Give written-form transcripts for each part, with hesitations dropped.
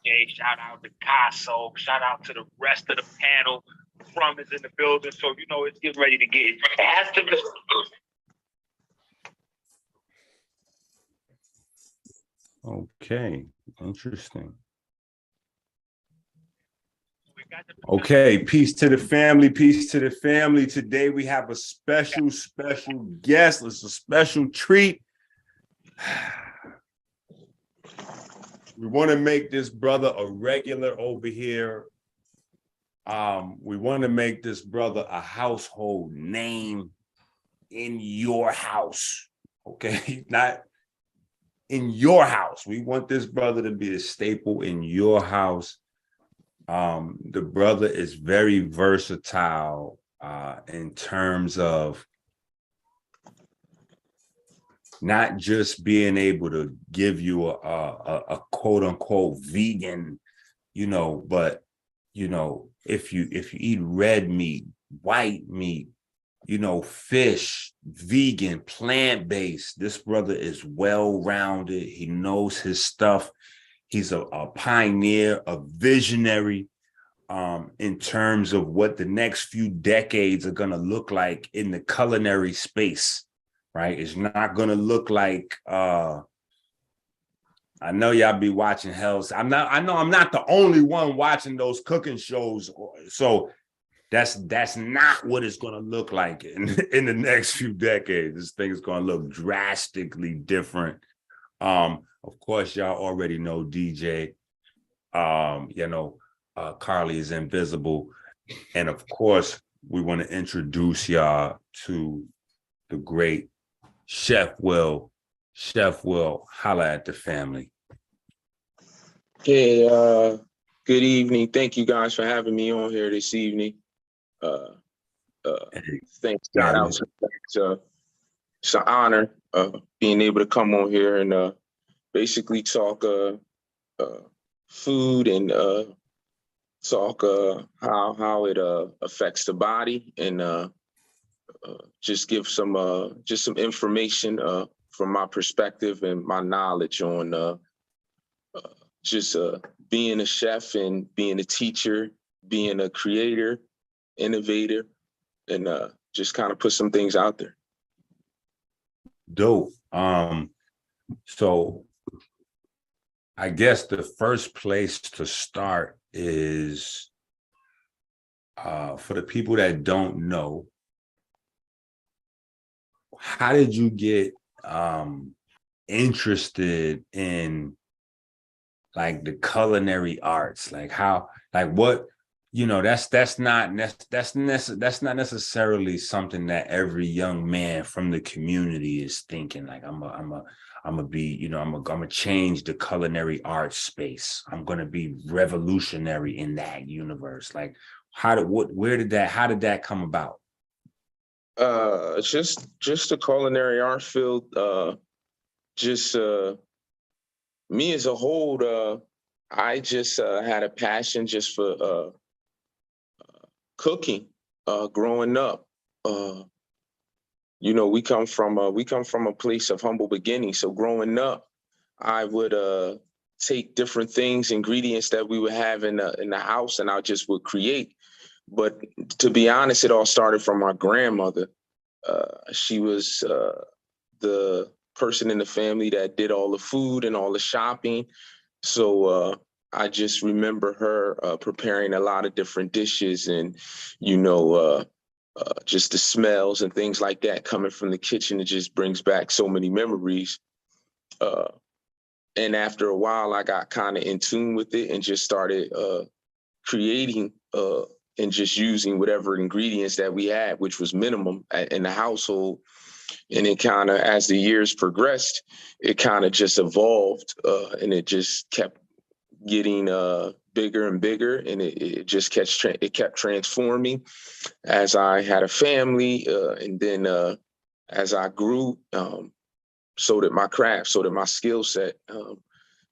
DJ. Shout out to Casso. Shout out to the rest of the panel. From is in the building, so you know it's getting ready to get. It has to be. Okay, interesting. Okay, peace to the family, peace to the family. Today we have a special guest. It's a special treat. We want to make this brother a regular over here. We want to make this brother a household name in your house, okay? Not in your house. We want this brother to be a staple in your house. The brother is very versatile in terms of not just being able to give you a quote unquote vegan, but if you eat red meat, white meat, fish, vegan, plant-based, this brother is well-rounded. He knows his stuff. He's a pioneer, a visionary in terms of what the next few decades are going to look like in the culinary space, right? It's not going to look like, I know y'all be watching Hell's. I know I'm not the only one watching those cooking shows. So that's not what it's going to look like in the next few decades. This thing is going to look drastically different. Of course, y'all already know DJ. Carly is invisible. And of course, we want to introduce y'all to the great Chef Will. Chef Will, holla at the family. Hey, good evening. Thank you guys for having me on here this evening. Thanks, shout out to it's an honor being able to come on here and basically talk food and talk how it affects the body and just give some information from my perspective and my knowledge on being a chef and being a teacher, being a creator, innovator, and just kind of put some things out there. Dope. So I guess the first place to start is for the people that don't know, how did you get interested in like the culinary arts? Like how, like what, that's not necessarily something that every young man from the community is thinking. Like I'm gonna change the culinary arts space. I'm gonna be revolutionary in that universe. Like how did that come about? Just the culinary art field. Me as a whole. I just had a passion just for cooking. Growing up, we come from a place of humble beginnings. So growing up, I would take different things, ingredients that we would have in the house, and I just would create. But to be honest, it all started from my grandmother. She was the person in the family that did all the food and all the shopping. So I just remember her preparing a lot of different dishes and, just the smells and things like that coming from the kitchen. It just brings back so many memories. And after a while, I got kind of in tune with it and just started creating and just using whatever ingredients that we had, which was minimum in the household. And it kind of, as the years progressed, it kind of just evolved and it just kept getting bigger and bigger. And it just kept transforming as I had a family. And then as I grew, so did my craft, so did my skill set.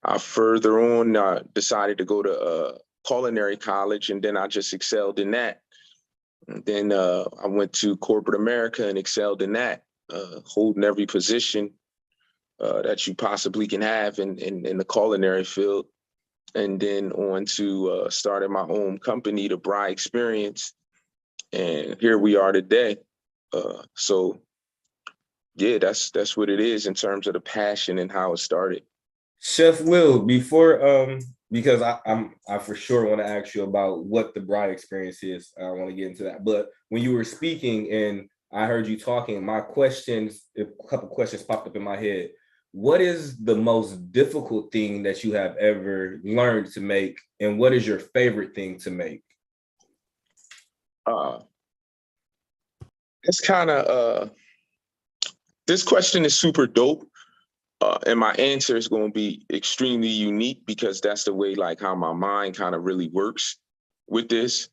I further on decided to go to culinary college, and then I just excelled in that. And then I went to corporate America and excelled in that, holding every position that you possibly can have in the culinary field. and then on to starting my own company, the Braai Experience. And here we are today. So yeah, that's what it is in terms of the passion and how it started. Chef Will, before because I for sure want to ask you about what the Braai Experience is. I want to get into that. But when you were speaking and I heard you talking, a couple questions popped up in my head. What is the most difficult thing that you have ever learned to make, and what is your favorite thing to make? It's kind of this question is super dope. And my answer is going to be extremely unique because that's the way, like, how my mind kind of really works with this.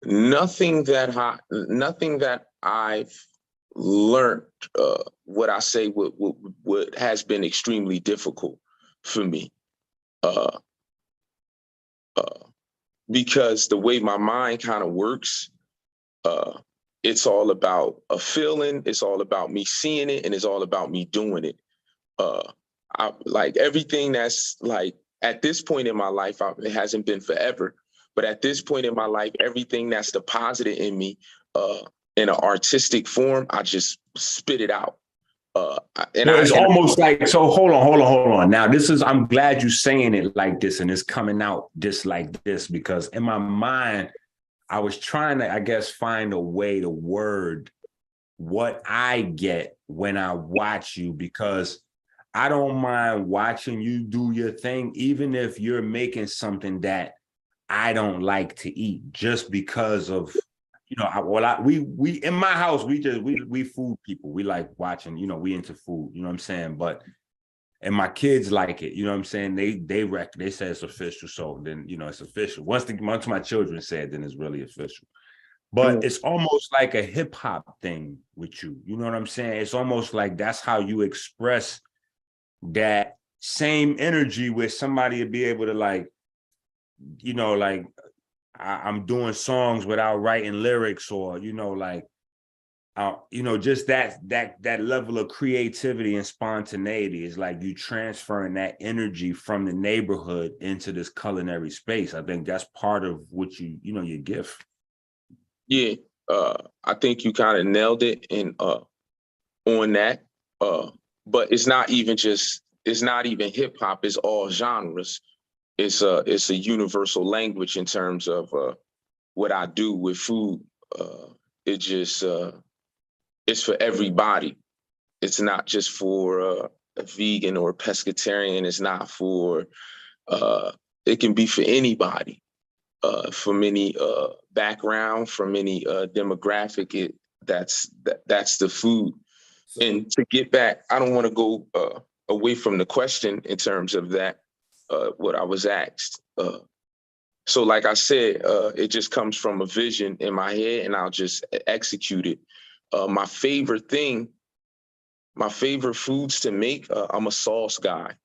Nothing that I've learned, what I say, what has been extremely difficult for me, because the way my mind kind of works, it's all about a feeling, it's all about me seeing it, and it's all about me doing it. I like everything that's like at this point in my life, it hasn't been forever, but at this point in my life, everything that's deposited in me in an artistic form, I just spit it out. It's almost like, so hold on. Now, I'm glad you're saying it like this and it's coming out just like this, because in my mind, I was trying to, I guess, find a way to word what I get when I watch you, because I don't mind watching you do your thing, even if you're making something that I don't like to eat, just because of, we in my house, we food people. We like watching, we into food, you know what I'm saying? But, and my kids like it, you know what I'm saying? They say it's official. So then, it's official. Once my children say it, then it's really official. But it's almost like a hip hop thing with you. You know what I'm saying? It's almost like that's how you express that same energy where somebody would be able to, like, I'm doing songs without writing lyrics, or, just that level of creativity and spontaneity is like you transferring that energy from the neighborhood into this culinary space. I think that's part of what your gift. Yeah, I think you kind of nailed it on that. But it's not even hip hop, it's all genres. It's a universal language in terms of what I do with food. It's for everybody. It's not just for a vegan or a pescatarian. It's not for, it can be for anybody, from any background, from any demographic. That's the food. And to get back, I don't want to go away from the question in terms of that, what I was asked. So like I said, it just comes from a vision in my head and I'll just execute it. My favorite foods to make, I'm a sauce guy.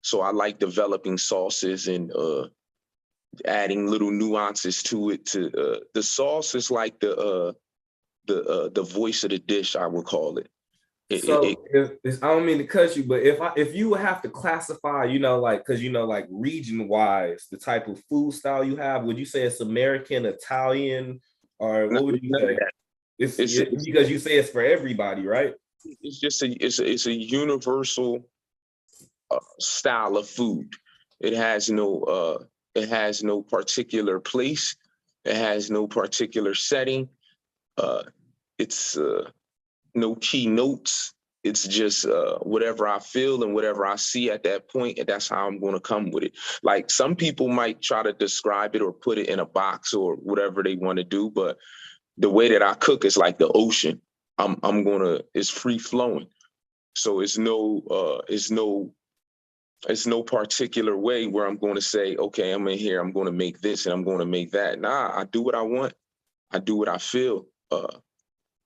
So I like developing sauces and adding little nuances to it. The sauce is like the voice of the dish, I would call it. I don't mean to cut you, but if you would have to classify, because region wise, the type of food style you have, would you say it's American, Italian, or what would you say? It's because you say it's for everybody, right? It's just it's a universal style of food. It has no particular place. It has no particular setting. It's no keynotes. It's just whatever I feel and whatever I see at that point, and that's how I'm going to come with it. Like, some people might try to describe it or put it in a box or whatever they want to do, but the way that I cook is like the ocean. It's free flowing. So it's no particular way where I'm going to say, okay, I'm in here, I'm going to make this and I'm going to make that. Nah, I do what I want. I do what I feel.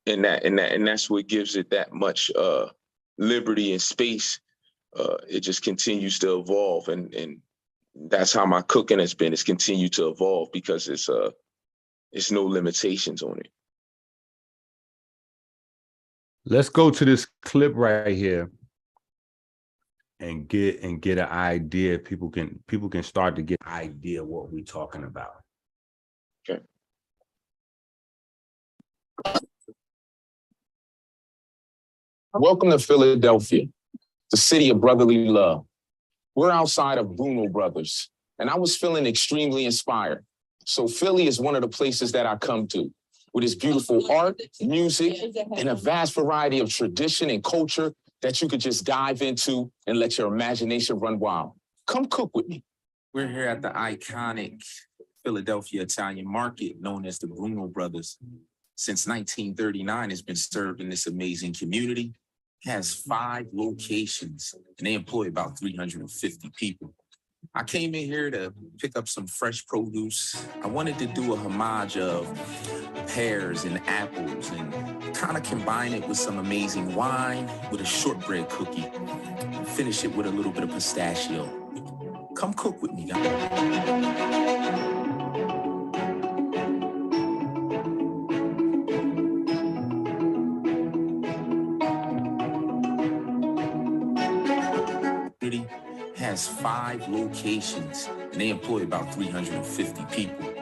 And that's what gives it that much liberty and space. It just continues to evolve, and that's how my cooking has been. It's continued to evolve because it's no limitations on it. Let's go to this clip right here. get an idea. People can start to get an idea what we're talking about. Okay. Welcome to Philadelphia, the city of brotherly love. We're outside of Bruno Brothers, and I was feeling extremely inspired. So Philly is one of the places that I come to, with its beautiful art, music, and a vast variety of tradition and culture that you could just dive into and let your imagination run wild. Come cook with me. We're here at the iconic Philadelphia Italian market known as the Bruno Brothers. Since 1939, it's been served in this amazing community. It has 5 locations and they employ about 350 people. I came in here to pick up some fresh produce. I wanted to do a homage of pears and apples and kind of combine it with some amazing wine with a shortbread cookie. And finish it with a little bit of pistachio. Come cook with me, guys. Has 5 locations and they employ about 350 people.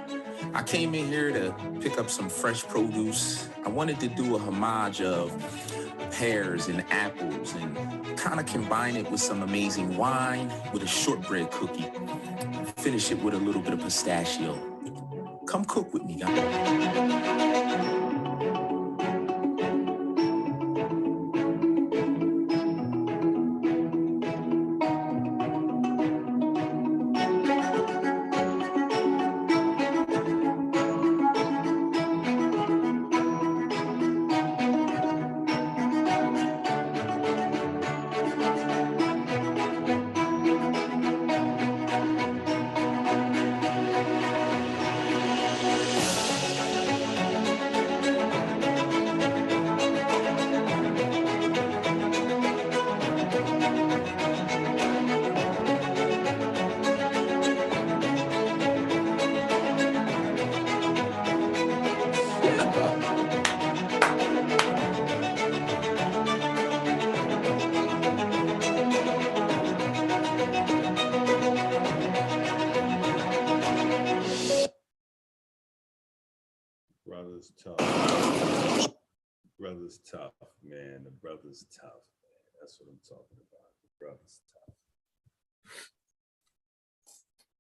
I came in here to pick up some fresh produce. I wanted to do a homage of pears and apples and kind of combine it with some amazing wine with a shortbread cookie. Finish it with a little bit of pistachio. Come cook with me, guys. Brother's tough. Brother's tough, man. The brother's tough, man. That's what I'm talking about. The brother's tough.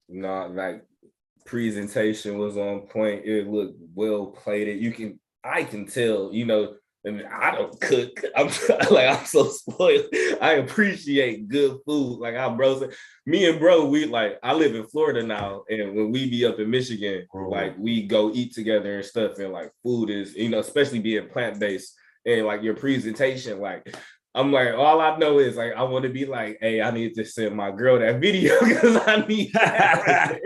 Not like presentation was on point. It looked well plated. I can tell, and I don't cook. I'm so spoiled. I appreciate good food. Like how bro said, me and bro, I live in Florida now, and when we be up in Michigan, we go eat together and stuff, and like food is, especially being plant-based, and like your presentation, I'm like, all I know is I want to be like, hey, I need to send my girl that video because I need that.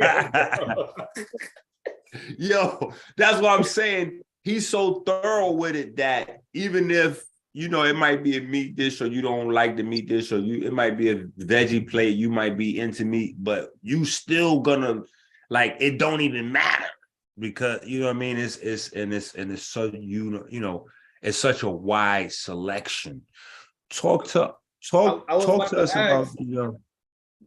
Yo, that's what I'm saying. He's so thorough with it that even if, it might be a meat dish or you don't like the meat dish, or it might be a veggie plate, you might be into meat, but you still gonna, it don't even matter because, you know what I mean? It's so, it's such a wide selection. Talk to us about,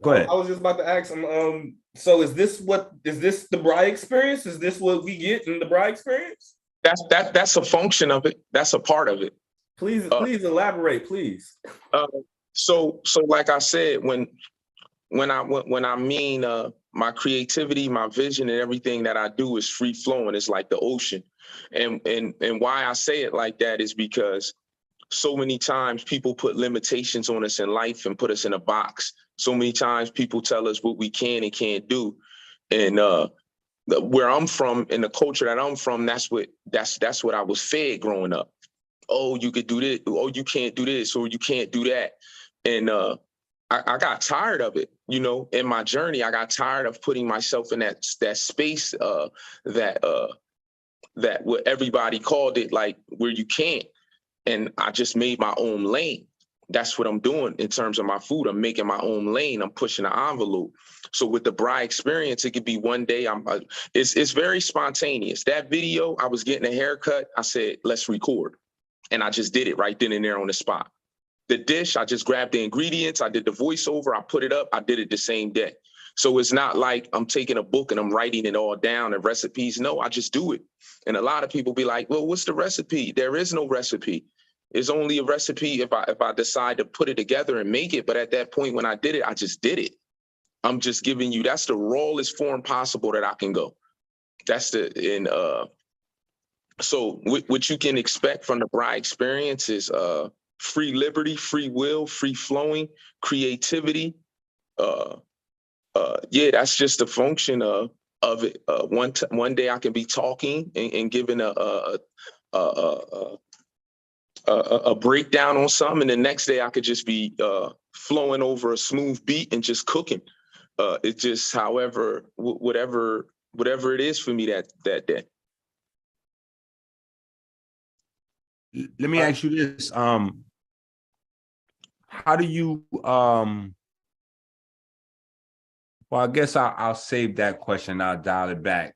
go ahead. I was just about to ask him, so is this the Braai experience? Is this what we get in the Braai experience? That's a function of it. That's a part of it. Please elaborate, please. So like I said, when I mean my creativity, my vision, and everything that I do is free flowing. It's like the ocean, and why I say it like that is because so many times people put limitations on us in life and put us in a box. So many times people tell us what we can and can't do, and where I'm from, in the culture that I'm from, that's what I was fed growing up. Oh, you could do this. Oh, you can't do this, or you can't do that. And I got tired of it. In my journey, I got tired of putting myself in that space that what everybody called it, like where you can't. And I just made my own lane. That's what I'm doing in terms of my food. I'm making my own lane. I'm pushing the envelope. So with the Braai experience, it could be one day. It's very spontaneous. That video, I was getting a haircut. I said, let's record. And I just did it right then and there on the spot. the dish, I just grabbed the ingredients, I did the voiceover, I put it up, I did it the same day. So it's not like I'm taking a book and I'm writing it all down and recipes. No, I just do it. And a lot of people be like, well, what's the recipe? There is no recipe. It's only a recipe if I decide to put it together and make it. But at that point when I did it, I just did it. I'm just giving you, that's the rawest form possible that I can go. That's so what you can expect from the Braai experience is free liberty, free will, free flowing, creativity. Yeah, that's just a function of it. One day I can be talking and giving a breakdown on something, and the next day I could just be flowing over a smooth beat and just cooking. It's just whatever it is for me that day. Let me ask you this. How do you well, I guess I'll save that question. I'll dial it back.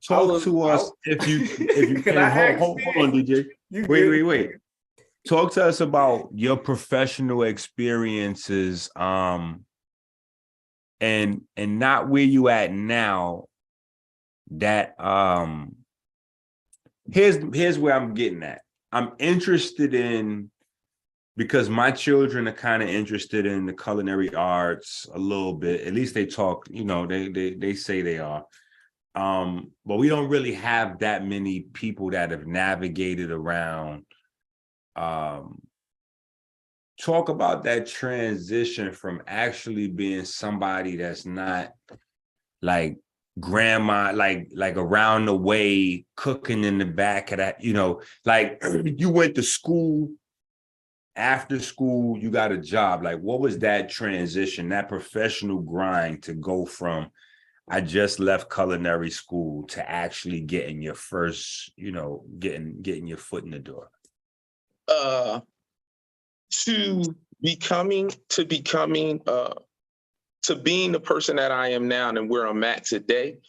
Talk to us if you can. Hold on, DJ. Wait. Talk to us about your professional experiences, and not where you at now. That here's where I'm getting at. I'm interested in, because my children are kind of interested in the culinary arts a little bit. At least they talk, they say they are. But we don't really have that many people that have navigated around. Talk about that transition from actually being somebody that's not like grandma, like around the way, cooking in the back of that, like you went to school. After school, you got a job. Like, what was that transition, that professional grind to go from, I just left culinary school, to actually getting your first, getting your foot in the door? To being the person that I am now and where I'm at today,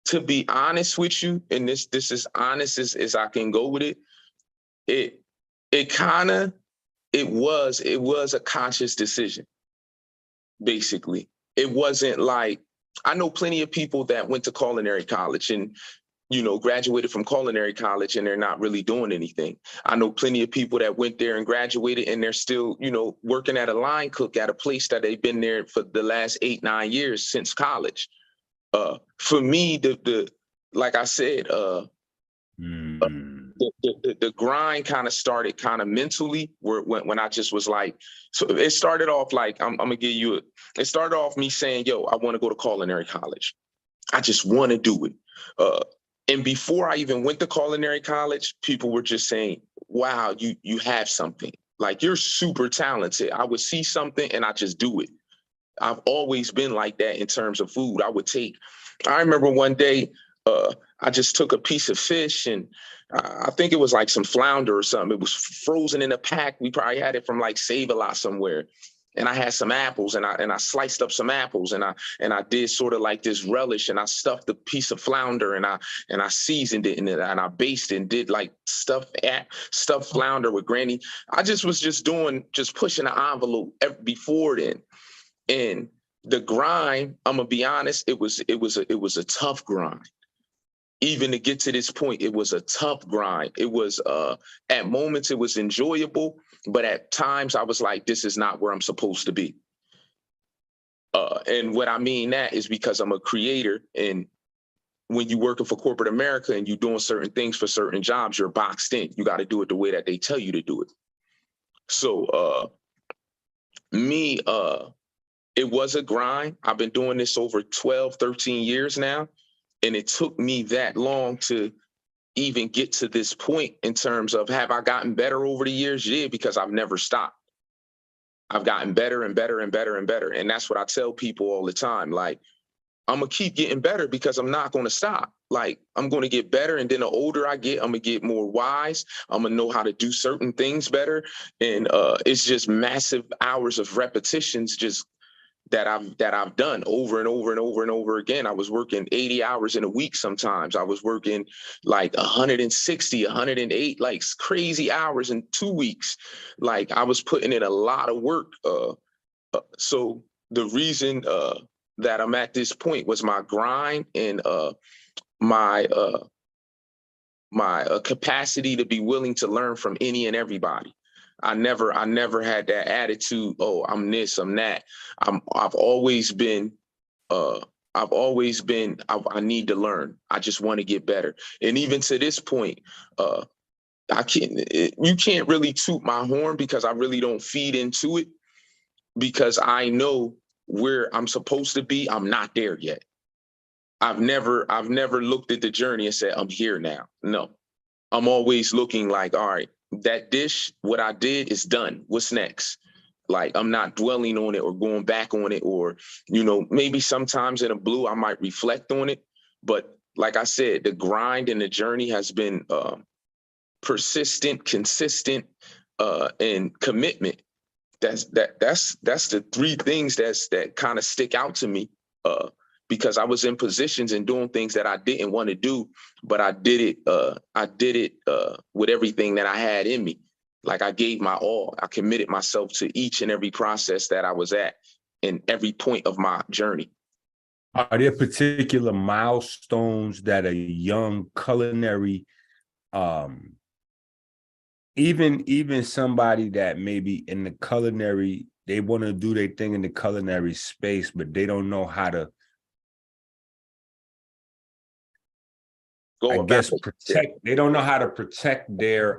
to be honest with you, and this is honest as I can go with it, it was a conscious decision, basically. It wasn't like, I know plenty of people that went to culinary college and, graduated from culinary college and they're not really doing anything. I know plenty of people that went there and graduated and they're still, working at a line cook at a place that they've been there for the last 8-9 years since college. For me, like I said, the grind kind of started kind of mentally when I just was like, so it started off like, I'm gonna give you it started off me saying, yo, I want to go to culinary college. I just want to do it. And before I even went to culinary college, people were just saying, wow, you have something. Like, you're super talented. I would see something and I just do it. I've always been like that in terms of food. I remember one day, I just took a piece of fish and I think it was like some flounder or something. It was frozen in a pack. We probably had it from like Save-A-Lot somewhere. And I had some apples and I sliced up some apples and I did sort of like this relish and I stuffed the piece of flounder and I seasoned it and I basted and did like stuffed flounder with granny. I just was pushing the envelope before then. And the grind, I'm gonna be honest, it was a tough grind. Even to get to this point, it was a tough grind. It was at moments it was enjoyable, but at times I was like, this is not where I'm supposed to be. And what I mean that is because I'm a creator, and when you're working for corporate America and you're doing certain things for certain jobs, you're boxed in. You got to do it the way that they tell you to do it. So it was a grind. I've been doing this over 12, 13 years now. And it took me that long to even get to this point in terms of, have I gotten better over the years? Yeah, because I've never stopped. I've gotten better and better and better and better. And that's what I tell people all the time. Like, I'm going to keep getting better because I'm not going to stop. Like, I'm going to get better. And then the older I get, I'm going to get more wise. I'm going to know how to do certain things better. And it's just massive hours of repetitions, just that I've done over and over and over and over again. I was working 80 hours in a week sometimes. I was working like 160, 108, like crazy hours in 2 weeks. Like I was putting in a lot of work. So the reason that I'm at this point was my grind and my capacity to be willing to learn from any and everybody. I never had that attitude. Oh, I'm this, I'm that. I've always been. I need to learn. I just want to get better. And even to this point, you can't really toot my horn because I really don't feed into it, because I know where I'm supposed to be. I'm not there yet. I've never looked at the journey and said, I'm here now. No, I'm always looking like, all right, that dish, what I did is done. What's next? Like, I'm not dwelling on it or going back on it, or, maybe sometimes in a blue, I might reflect on it. But like I said, the grind and the journey has been persistent, consistent, and commitment. That's the three things that kind of stick out to me, because I was in positions and doing things that I didn't want to do, but I did it with everything that I had in me. Like I gave my all. I committed myself to each and every process that I was at in every point of my journey. Are there particular milestones that a young culinary, even somebody that maybe in the culinary, they want to do their thing in the culinary space, but they don't know how to, they don't know how to protect their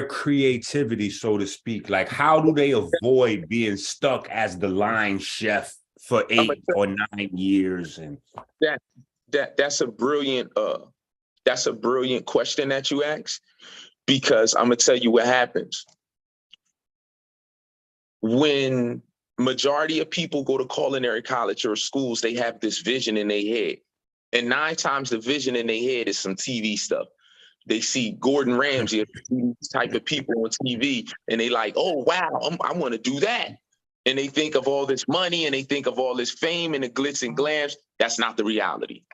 creativity, so to speak? Like, how do they avoid being stuck as the line chef for 8 or 9 years? And that's a brilliant question that you ask, because I'm gonna tell you what happens when majority of people go to culinary college or schools. They have this vision in their head, and 9 times the vision in their head is some TV stuff. They see Gordon Ramsay or these type of people on TV, and they like, oh, wow, I want to do that. And they think of all this money and they think of all this fame and the glitz and glams. That's not the reality.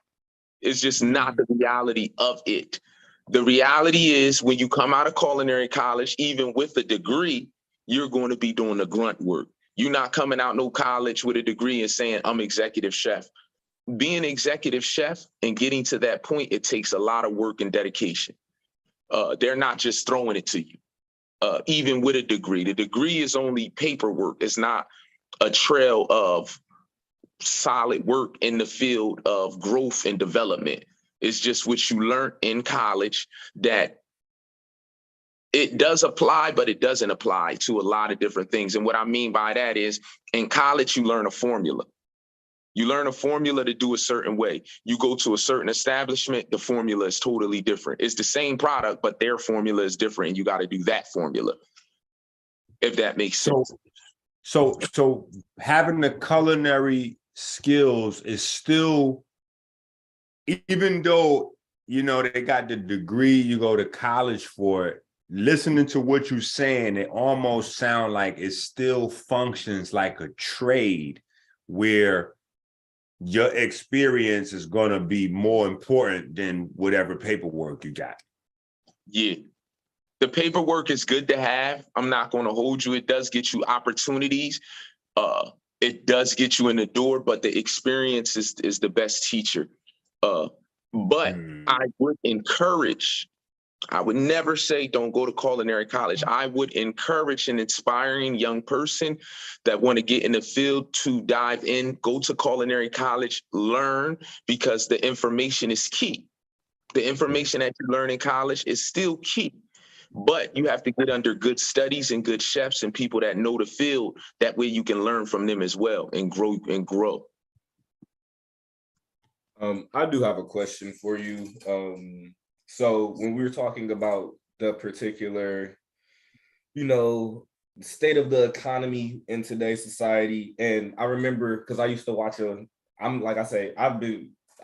It's just not the reality of it. The reality is when you come out of culinary college, even with a degree, you're going to be doing the grunt work. You're not coming out no college with a degree and saying, I'm executive chef. Being executive chef and getting to that point, it takes a lot of work and dedication. They're not just throwing it to you. Even with a degree, the degree is only paperwork. It's not a trail of solid work in the field of growth and development. It's just what you learned in college, that it does apply, but it doesn't apply to a lot of different things. And what I mean by that is, in college, you learn a formula. You learn a formula to do a certain way. You go to a certain establishment, the formula is totally different. It's the same product, but their formula is different. And you got to do that formula, if that makes sense. So having the culinary skills is still, even though, they got the degree, you go to college for it, listening to what you're saying, it almost sounds like it still functions like a trade where your experience is going to be more important than whatever paperwork you got. Yeah. The paperwork is good to have. I'm not going to hold you. It does get you opportunities. It does get you in the door, but the experience is the best teacher. But I would encourage, I would never say don't go to culinary college. I would encourage an inspiring young person that want to get in the field to dive in, go to culinary college, learn, because the information is key. The information that you learn in college is still key, but you have to get under good studies and good chefs and people that know the field. That way you can learn from them as well and grow. I do have a question for you. So when we were talking about the particular, state of the economy in today's society, and I remember because I used to watch I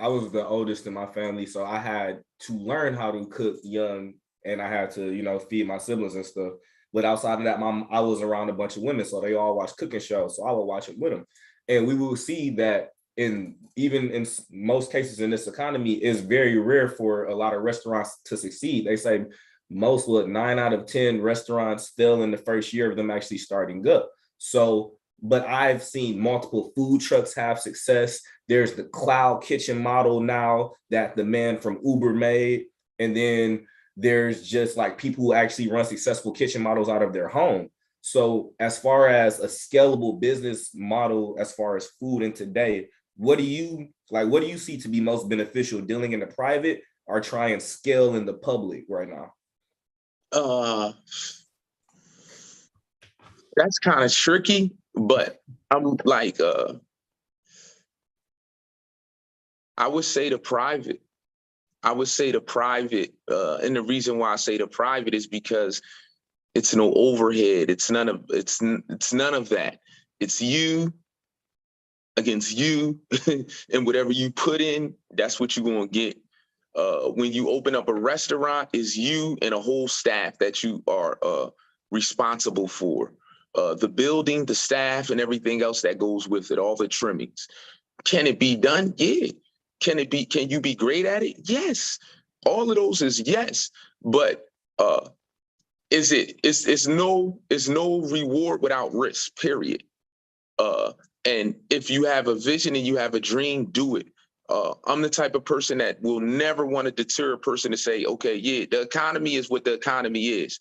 was the oldest in my family, so I had to learn how to cook young, and I had to, feed my siblings and stuff. But outside of that, I was around a bunch of women, so they all watch cooking shows. So I would watch it with them. And we will see that even in most cases in this economy, it's very rare for a lot of restaurants to succeed. They say 9 out of 10 restaurants fail in the first year of them actually starting up. So, but I've seen multiple food trucks have success. There's the cloud kitchen model now that the man from Uber made. And then there's just like people who actually run successful kitchen models out of their home. So as far as a scalable business model, as far as food in today, what do you see to be most beneficial, dealing in the private or try and scale in the public right now? That's kind of tricky, but I'm like, I would say the private. And the reason why I say the private is because it's no overhead. It's none of that. It's you against you, and whatever you put in, that's what you're gonna get. When you open up a restaurant, is you and a whole staff that you are responsible for. The building, the staff, and everything else that goes with it, all the trimmings. Can it be done? Yeah. Can you be great at it? Yes. All of those is yes. But it's no reward without risk, period. And if you have a vision and you have a dream, do it. I'm the type of person that will never want to deter a person to say, okay, yeah, the economy is what the economy is.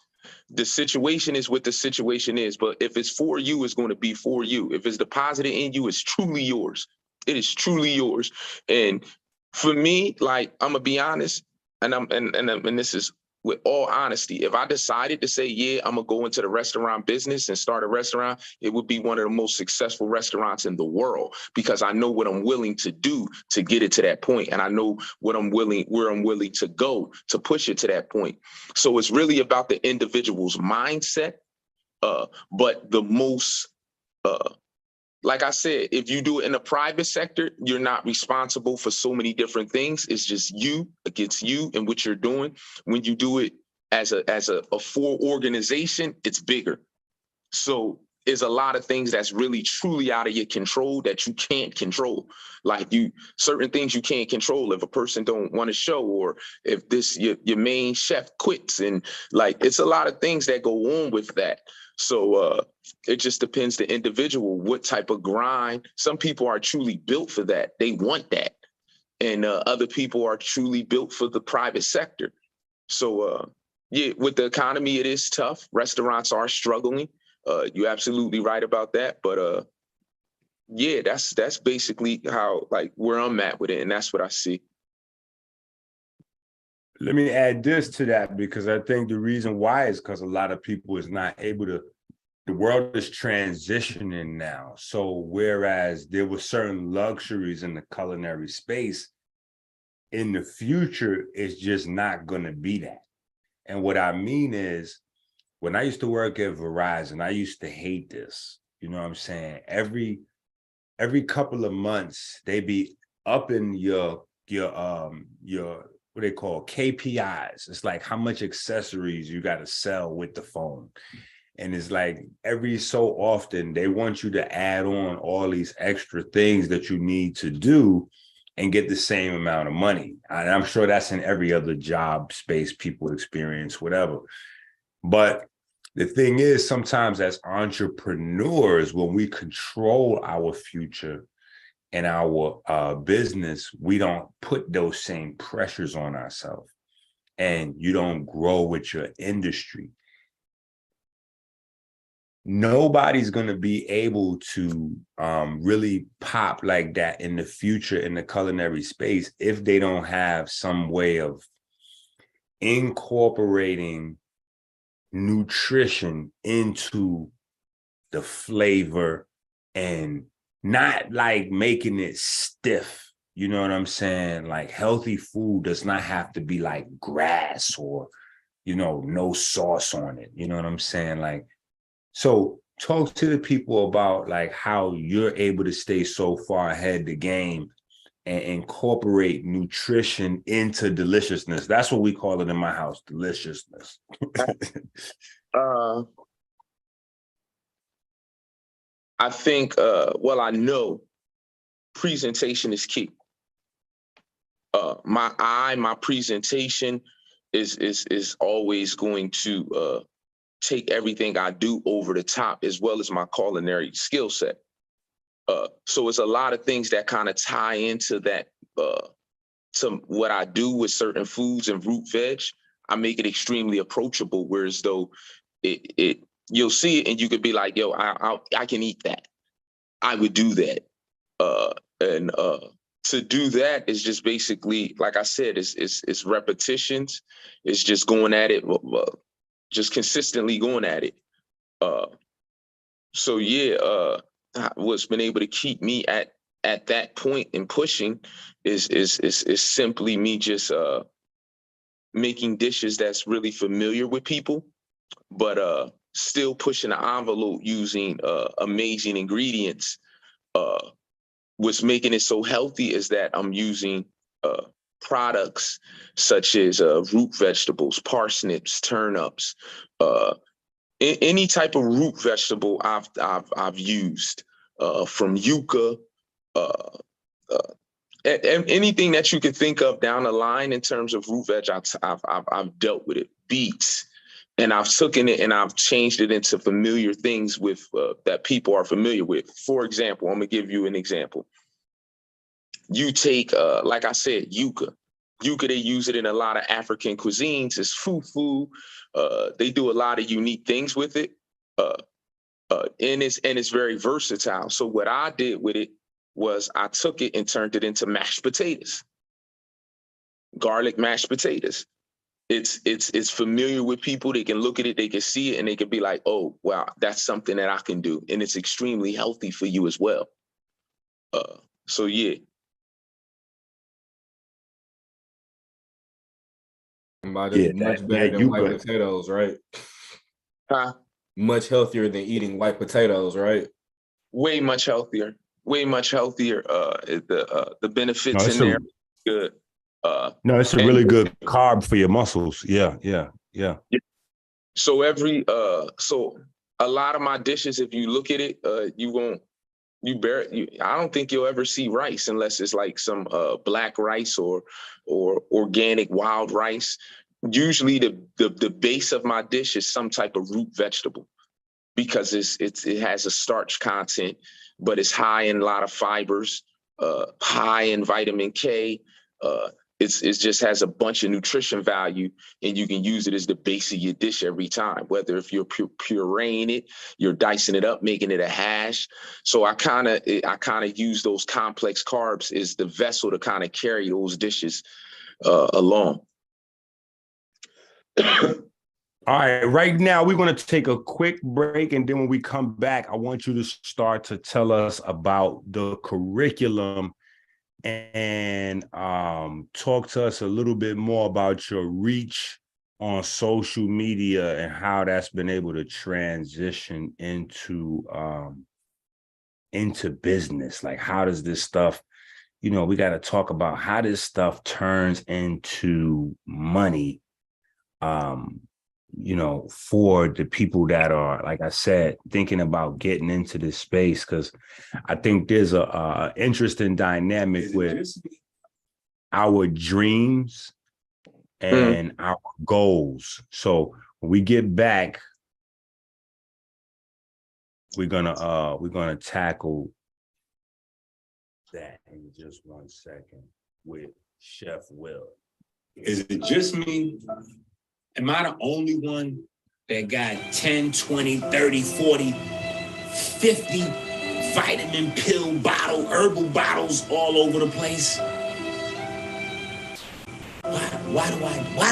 The situation is what the situation is. But if it's for you, it's going to be for you. If it's deposited in you, it's truly yours. It is truly yours. And for me, like, I'm gonna be honest, and this is with all honesty, if I decided to say, yeah, I'm gonna go into the restaurant business and start a restaurant, it would be one of the most successful restaurants in the world, because I know what I'm willing to do to get it to that point. And I know where I'm willing to go to push it to that point. So it's really about the individual's mindset. But the most, like I said, if you do it in the private sector, you're not responsible for so many different things. It's just you against you and what you're doing. When you do it as a full organization, it's bigger. So there's a lot of things that's really truly out of your control that you can't control. Like certain things you can't control. If a person don't want to show, or if your main chef quits, and like, it's a lot of things that go on with that. So it just depends the individual, what type of grind. Some people are truly built for that. They want that. And other people are truly built for the private sector. So yeah, with the economy, it is tough. Restaurants are struggling. You're absolutely right about that. But yeah, that's basically how, like, where I'm at with it. And that's what I see. Let me add this to that, because I think the reason why is because a lot of people is not able to, the world is transitioning now. So whereas there were certain luxuries in the culinary space, in the future, it's just not going to be that. And what I mean is, when I used to work at Verizon, I used to hate this. You know what I'm saying? Every couple of months, they be upping your what they call KPIs. It's like how much accessories you got to sell with the phone. And it's like every so often they want you to add on all these extra things that you need to do and get the same amount of money. And I'm sure that's in every other job space people experience, whatever. But the thing is, sometimes as entrepreneurs, when we control our future and our business, we don't put those same pressures on ourselves, and you don't grow with your industry. Nobody's going to be able to really pop like that in the future in the culinary space if they don't have some way of incorporating nutrition into the flavor and not like making it stiff. You know what I'm saying? Like, healthy food does not have to be like grass or, no sauce on it. You know what I'm saying? Like, so talk to the people about like how you're able to stay so far ahead of the game and incorporate nutrition into deliciousness. That's what we call it in my house, deliciousness. I think, I know presentation is key. My presentation is always going to take everything I do over the top, as well as my culinary skill set. So it's a lot of things that kind of tie into that, to what I do with certain foods and root veg. I make it extremely approachable, whereas though you'll see it and you could be like, yo, I can eat that. I would do that. And to do that is just basically, like I said, it's repetitions. It's just going at it, just consistently going at it. So yeah, what's been able to keep me at that point and pushing is simply me just making dishes that's really familiar with people, but still pushing the envelope using amazing ingredients. What's making it so healthy is that I'm using products such as root vegetables, parsnips, turnips, any type of root vegetable I've used, from yucca, and anything that you could think of down the line in terms of root veg. I've dealt with it. Beets. And I've taken it and I've changed it into familiar things with that people are familiar with. For example, I'm gonna give you an example. You take, like I said, yucca. Yucca, they use it in a lot of African cuisines. It's fufu. They do a lot of unique things with it, and it's very versatile. So what I did with it was I took it and turned it into mashed potatoes, garlic mashed potatoes. It's familiar with people. They can look at it, they can see it, and they can be like, oh, wow, that's something that I can do. And it's extremely healthy for you as well. So yeah. Much better than white potatoes, right? Huh? Much healthier than eating white potatoes, right? Way much healthier. Way much healthier. The benefits in there, good. No, it's a really good carb for your muscles. Yeah. So so a lot of my dishes, if you look at it, I don't think you'll ever see rice unless it's like some black rice or organic wild rice. Usually the base of my dish is some type of root vegetable, because it has a starch content, but it's high in a lot of fibers, high in vitamin K. It just has a bunch of nutrition value, and you can use it as the base of your dish every time, whether if you're pureeing it, you're dicing it up, making it a hash. So I kind of use those complex carbs as the vessel to kind of carry those dishes along. All right, right now we're going to take a quick break, and then when we come back, I want you to start to tell us about the curriculum and talk to us a little bit more about your reach on social media and how that's been able to transition into business. Like, how does this stuff, we got to talk about how this stuff turns into money, for the people that are, like I said, thinking about getting into this space. Because I think there's a interesting dynamic with our dreams and our goals. So when we get back, we're gonna tackle that in just 1 second with Chef Will. Is it just me? Am I the only one that got 10, 20, 30, 40, 50 vitamin pill bottle, herbal bottles all over the place? Why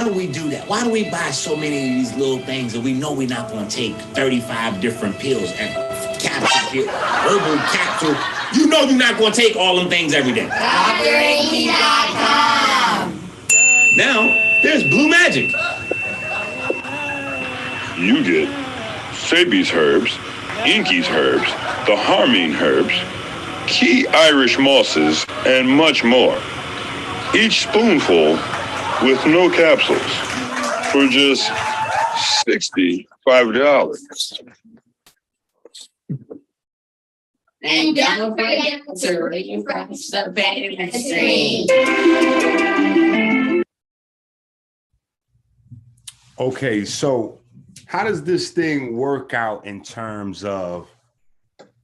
do we do that? Why do we buy so many of these little things and we know we're not going to take 35 different pills and capsule, herbal capsule? You know you're not going to take all them things every day. DrAinky.com. Now, there's Blue Magic. You get Sabi's herbs, Inky's herbs, the Harmine herbs, key Irish mosses, and much more. Each spoonful with no capsules for just $65. And don't forget to refresh the payment stream. Okay, so how does this thing work out in terms of,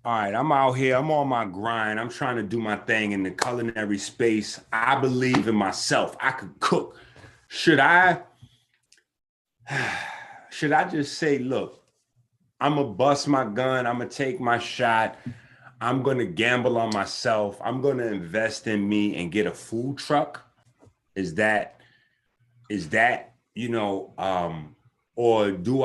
all right, I'm out here, I'm on my grind, I'm trying to do my thing in the culinary space. I believe in myself. I could cook. Should I just say, look, I'm gonna bust my gun, I'm gonna take my shot, I'm gonna gamble on myself, I'm gonna invest in me and get a food truck? Is that, or do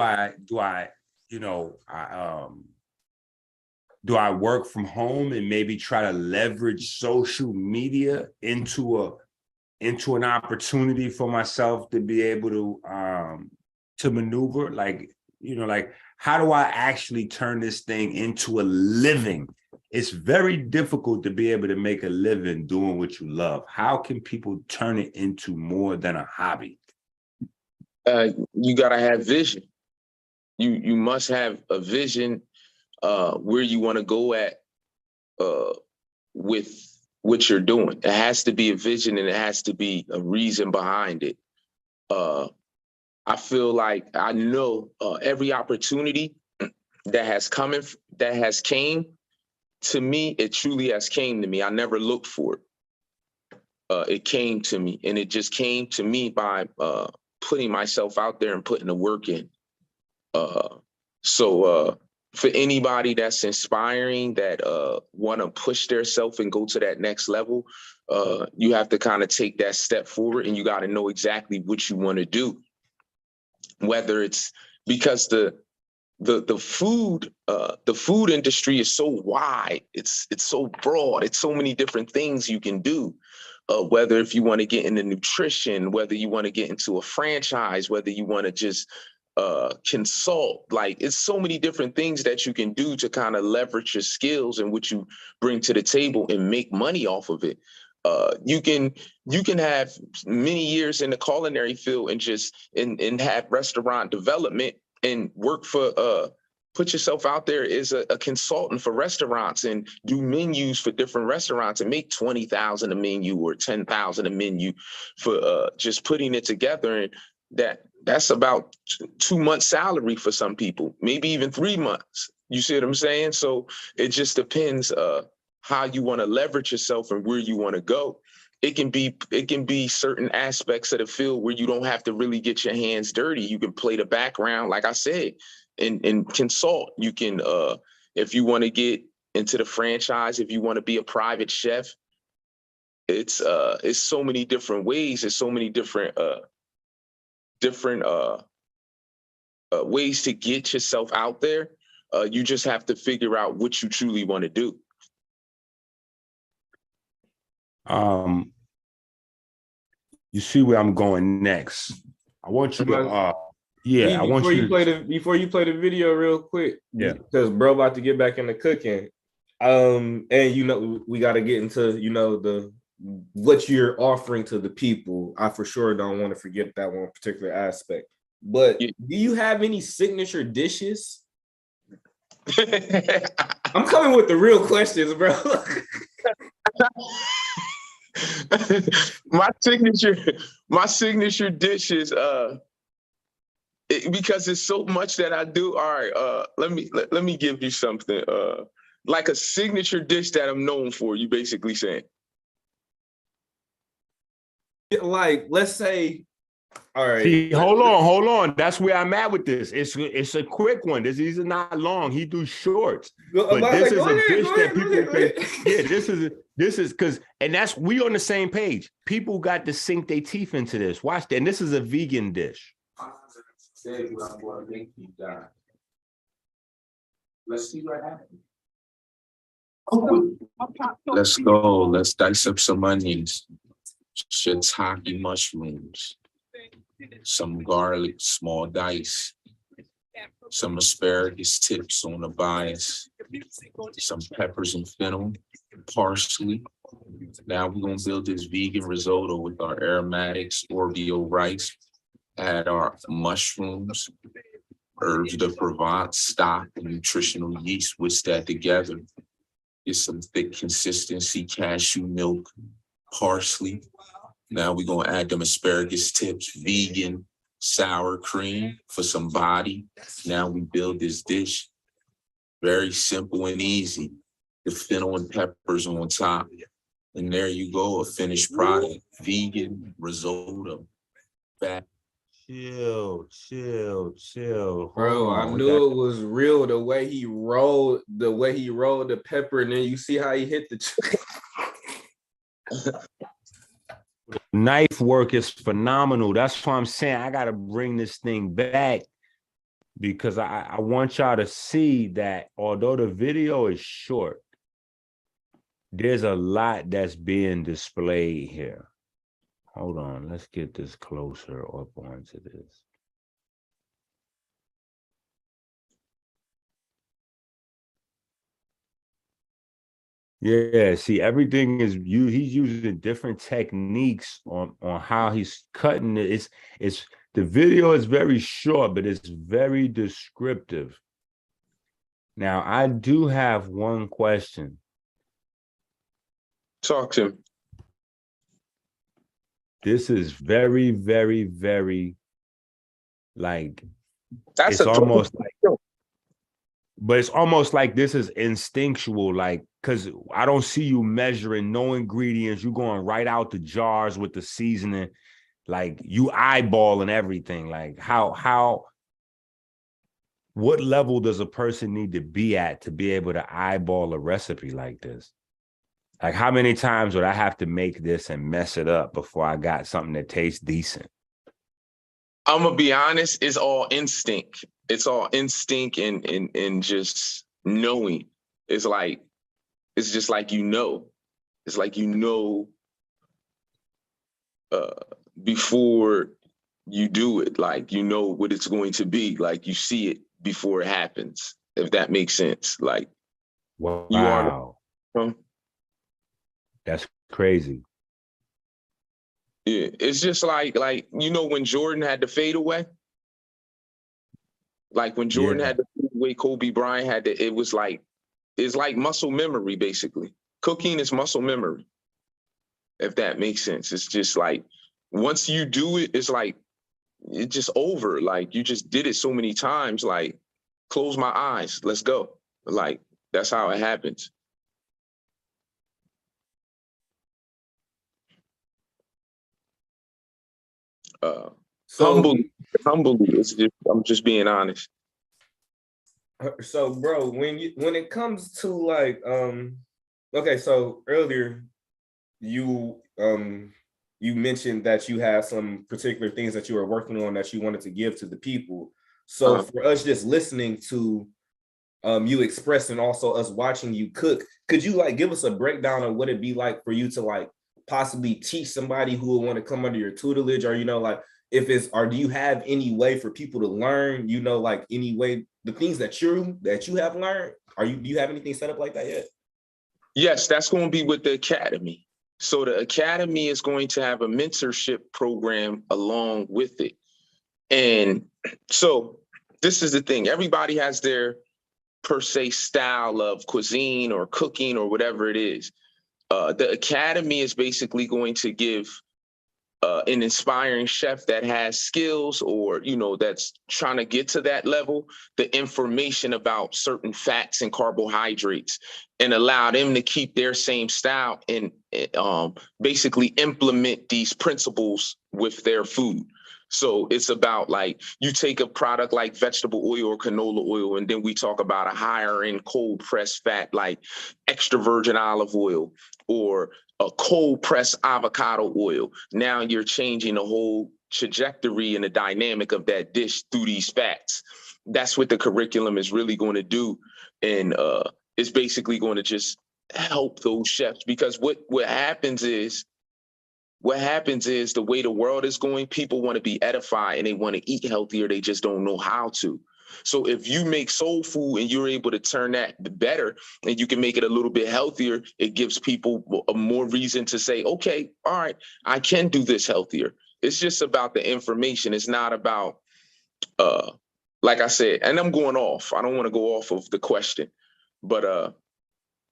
I work from home and maybe try to leverage social media into an opportunity for myself to be able to maneuver? Like how do I actually turn this thing into a living? It's very difficult to be able to make a living doing what you love. How can people turn it into more than a hobby? You gotta have vision. You must have a vision where you want to go at with what you're doing. It has to be a vision and it has to be a reason behind it. I feel like I know every opportunity that came to me, it truly has came to me. I never looked for it. It came to me, and it just came to me by putting myself out there and putting the work in. So for anybody that's inspiring, that want to push themselves and go to that next level, you have to kind of take that step forward, and you got to know exactly what you want to do. Whether it's because the food industry is so wide, it's so broad, it's so many different things you can do. Whether if you want to get into nutrition, whether you want to get into a franchise, whether you want to just consult, like it's so many different things that you can do to kind of leverage your skills and what you bring to the table and make money off of it. You can have many years in the culinary field and just and have restaurant development and work for put yourself out there as a consultant for restaurants and do menus for different restaurants and make 20,000 a menu or 10,000 a menu for just putting it together. And that's about 2 months salary for some people, maybe even 3 months. You see what I'm saying? So it just depends how you want to leverage yourself and where you want to go. It can be certain aspects of the field where you don't have to really get your hands dirty. You can play the background, like I said, and consult. You can, if you want to get into the franchise, if you want to be a private chef, it's so many different ways. There's so many different ways to get yourself out there. You just have to figure out what you truly want to do. You see where I'm going next. I want you to before you play the video real quick. Yeah. Because bro about to get back into cooking. And we gotta get into what you're offering to the people. I for sure don't want to forget that one particular aspect. But do you have any signature dishes? I'm coming with the real questions, bro. My signature dish is because it's so much that I do. All right, let me give you something like a signature dish that I'm known for. You basically saying, like, let's say, all right. See, hold on. That's where I'm at with this. It's a quick one. These are not long. He do shorts. But this is a dish that people think. Yeah, this is because, and we on the same page. People got to sink their teeth into this. Watch that. And this is a vegan dish. Let's see what happens. Let's go. Let's dice up some onions, shiitake mushrooms, some garlic, small dice, some asparagus tips on the bias, some peppers and fennel, parsley. Now we're gonna build this vegan risotto with our aromatics, Oreo rice, add our mushrooms, herbs de Provence, stock, and nutritional yeast, whisk that together. Get some thick consistency, cashew milk, parsley. Now we're gonna add them asparagus tips, vegan sour cream for some body. Now we build this dish. Very simple and easy. The fennel and peppers on top. And there you go, a finished product. Vegan risotto. Fat. Chill. Bro, I knew it was real the way he rolled the pepper, and then you see how he hit the Knife work is phenomenal. That's why I'm saying I gotta bring this thing back, because I want y'all to see that although the video is short, there's a lot that's being displayed here. Hold on, let's get this closer up onto this. Yeah, see, everything is he's using different techniques on how he's cutting it. It's the video is very short, but it's very descriptive. Now, I do have one question. Talk to him. This is very, very, very like That's it's almost like, but it's almost like this is instinctual, like, because I don't see you measuring no ingredients. You going right out the jars with the seasoning, like you eyeballing everything. Like what level does a person need to be at to be able to eyeball a recipe like this? Like, how many times would I have to make this and mess it up before I got something that tastes decent? I'm gonna be honest, it's all instinct. It's all instinct and just knowing. It's just like It's like before you do it, like you know what it's going to be. Like you see it before it happens, if that makes sense. Like wow. You are That's crazy. Yeah, it's just like when Jordan had the fadeaway, like when Jordan had the fadeaway, Kobe Bryant had the. It's like muscle memory basically. Cooking is muscle memory, if that makes sense. It's just like once you do it, it's like it's just over. Like you just did it so many times. Like close my eyes, let's go. Like that's how it happens. Humbly, it's just, I'm just being honest. So, bro, when it comes to like, okay, so earlier you mentioned that you have some particular things that you were working on that you wanted to give to the people. So for us just listening to you express and also us watching you cook, could you like give us a breakdown of what it'd be like for you to like possibly teach somebody who would want to come under your tutelage, or like if it's, or do you have any way for people to learn, like any way the things that you have learned? Do you have anything set up like that yet? Yes, that's going to be with the academy. So the academy is going to have a mentorship program along with it. And so this is the thing. Everybody has their per se style of cuisine or cooking or whatever it is. The academy is basically going to give an inspiring chef that has skills or, that's trying to get to that level, the information about certain fats and carbohydrates, and allow them to keep their same style and basically implement these principles with their food. So it's about like you take a product like vegetable oil or canola oil, and then we talk about a higher end cold pressed fat like extra virgin olive oil or a cold pressed avocado oil. Now you're changing the whole trajectory and the dynamic of that dish through these fats. That's what the curriculum is really going to do. And it's basically going to just help those chefs, because what happens is the way the world is going, people want to be edified and they want to eat healthier. They just don't know how to. So if you make soul food and you're able to turn that better and you can make it a little bit healthier, it gives people a more reason to say, okay, all right, I can do this healthier. It's just about the information. It's not about, like I said, and I'm going off. I don't want to go off of the question, but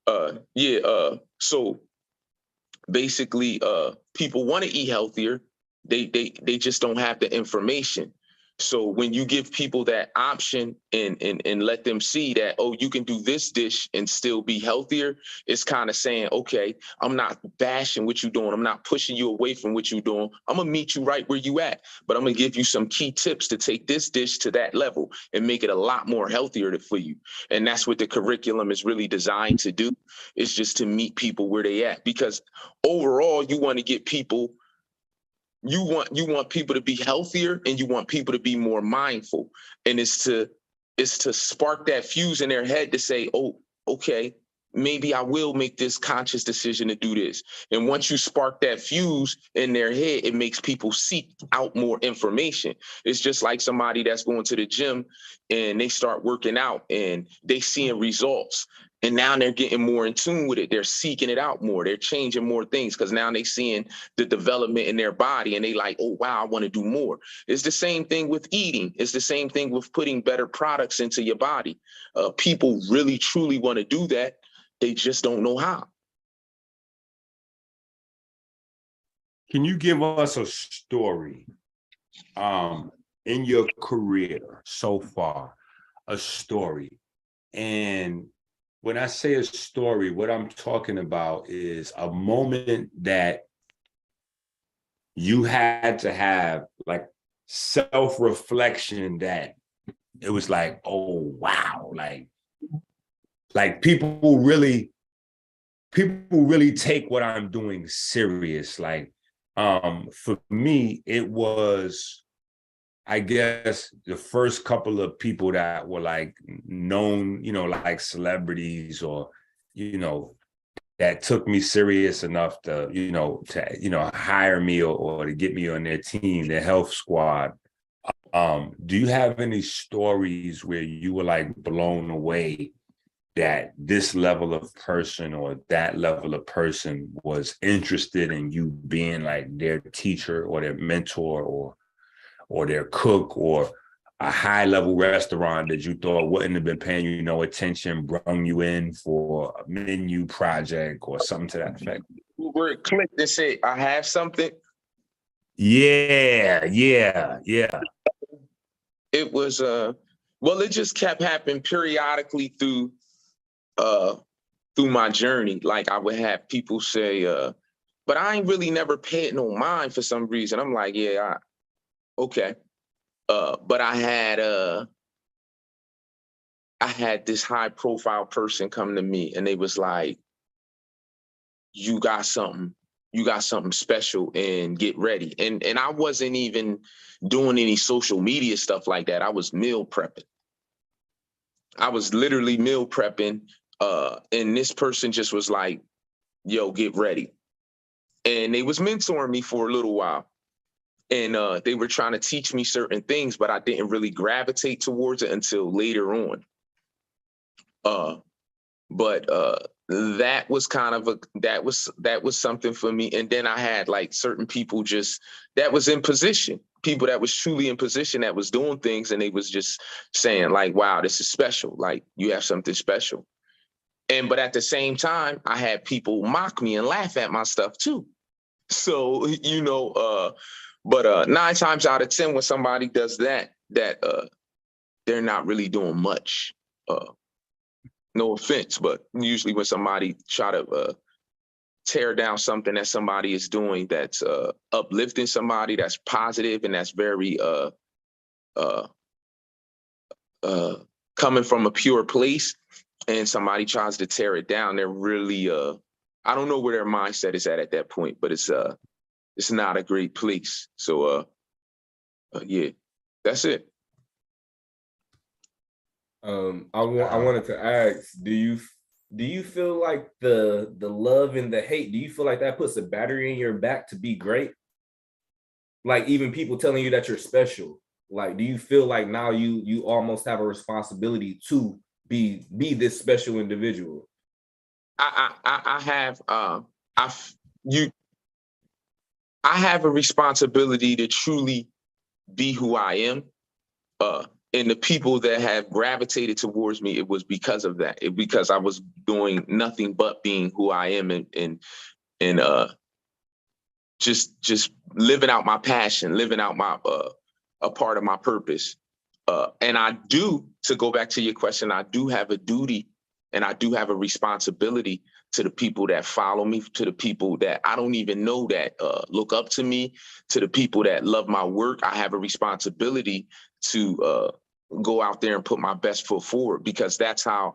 So basically, people want to eat healthier. They just don't have the information. So when you give people that option and let them see that, oh, you can do this dish and still be healthier, it's kind of saying, okay, I'm not bashing what you're doing. I'm not pushing you away from what you're doing. I'm gonna meet you right where you at, but I'm gonna give you some key tips to take this dish to that level and make it a lot more healthier for you. And that's what the curriculum is really designed to do. It's just to meet people where they at, because overall you want to get people, you want people to be healthier, and you want people to be more mindful. And it's to spark that fuse in their head to say, oh, okay, maybe I will make this conscious decision to do this. And once you spark that fuse in their head, it makes people seek out more information. It's just like somebody that's going to the gym and they start working out and they seeing results. And now they're getting more in tune with it. They're seeking it out more. They're changing more things because now they're seeing the development in their body and they like, oh, wow, I want to do more. It's the same thing with eating. It's the same thing with putting better products into your body. People really, truly want to do that. They just don't know how. Can you give us a story in your career so far, a story? And when I say a story, what I'm talking about is a moment that you had to have like self-reflection that it was like, oh, wow, like people really take what I'm doing serious. Like, for me, it was, I guess, the first couple of people that were like known, like celebrities or, that took me serious enough to, hire me or to get me on their team, their health squad. Do you have any stories where you were like blown away that this level of person or that level of person was interested in you being like their teacher or their mentor or their cook, or a high level restaurant that you thought wouldn't have been paying you no attention, brung you in for a menu project or something to that effect? Where it clicked and said, I have something. Yeah. It was, well, it just kept happening periodically through my journey. Like I would have people say, but I ain't really never paid no mind for some reason. I'm like, yeah, okay. But I had this high profile person come to me and they was like, you got something special and get ready. And I wasn't even doing any social media stuff like that. I was meal prepping. I was literally meal prepping. And this person just was like, yo, get ready. And they was mentoring me for a little while. And they were trying to teach me certain things, but I didn't really gravitate towards it until later on. But that was kind of that was something for me. And then I had like certain people just that was in position, people that was truly in position that was doing things, and they was just saying like, wow, this is special. Like you have something special. But at the same time, I had people mock me and laugh at my stuff too. So, but 9 times out of 10, when somebody does that, they're not really doing much. No offense, but usually when somebody try to tear down something that somebody is doing that's uplifting somebody, that's positive, and that's very coming from a pure place, and somebody tries to tear it down, they're really I don't know where their mindset is at that point, but it's not a great place. So yeah, that's it. I wanted to ask, do you feel like the love and the hate, do you feel like that puts a battery in your back to be great? Like even people telling you that you're special, like do you feel like now you almost have a responsibility to be this special individual? I have a responsibility to truly be who I am. and the people that have gravitated towards me, it was because of that. Because I was doing nothing but being who I am, and just living out my passion, living out my a part of my purpose. And I do, to go back to your question, I do have a duty and I do have a responsibility to the people that follow me, to the people that I don't even know that look up to me, to the people that love my work. I have a responsibility to go out there and put my best foot forward, because that's how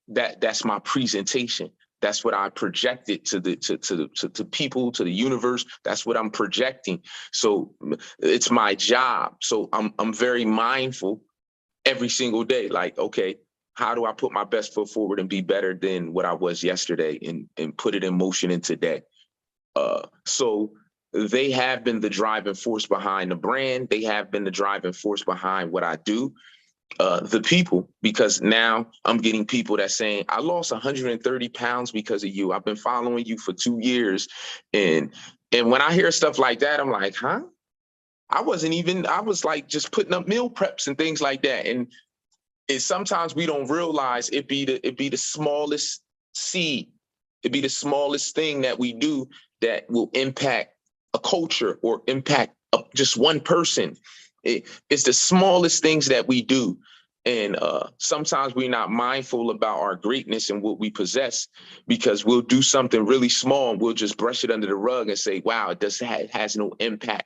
that's my presentation. That's what I projected to people, to the universe. That's what I'm projecting. So it's my job. So I'm very mindful every single day. Like, okay, how do I put my best foot forward and be better than what I was yesterday, and put it in motion in today? So they have been the driving force behind the brand. They have been the driving force behind what I do. The people, because now I'm getting people that saying, I lost 130 pounds because of you. I've been following you for 2 years. And when I hear stuff like that, I'm like, huh? I was like just putting up meal preps and things like that. And sometimes we don't realize it be the smallest seed. It'd be the smallest thing that we do that will impact a culture or impact just one person. It's the smallest things that we do. And sometimes we're not mindful about our greatness and what we possess, because we'll do something really small and we'll just brush it under the rug and say, wow, it has no impact.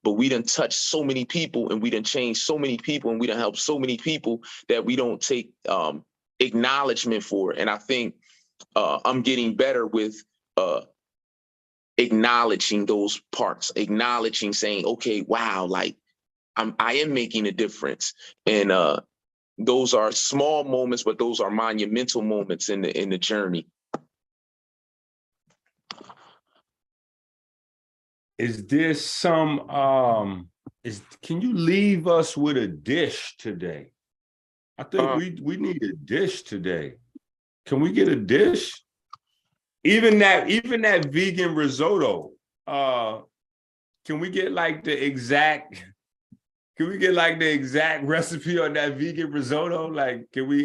But we done touched so many people, and we done changed so many people, and we done helped so many people that we don't take acknowledgement for. And I think I'm getting better with acknowledging those parts, acknowledging, saying, okay, wow, like I am making a difference. And those are small moments, but those are monumental moments in the journey. Is there some can you leave us with a dish today? I think we need a dish today. Can we get a dish? Even that vegan risotto. Can we get like the exact recipe on that vegan risotto? Like, can we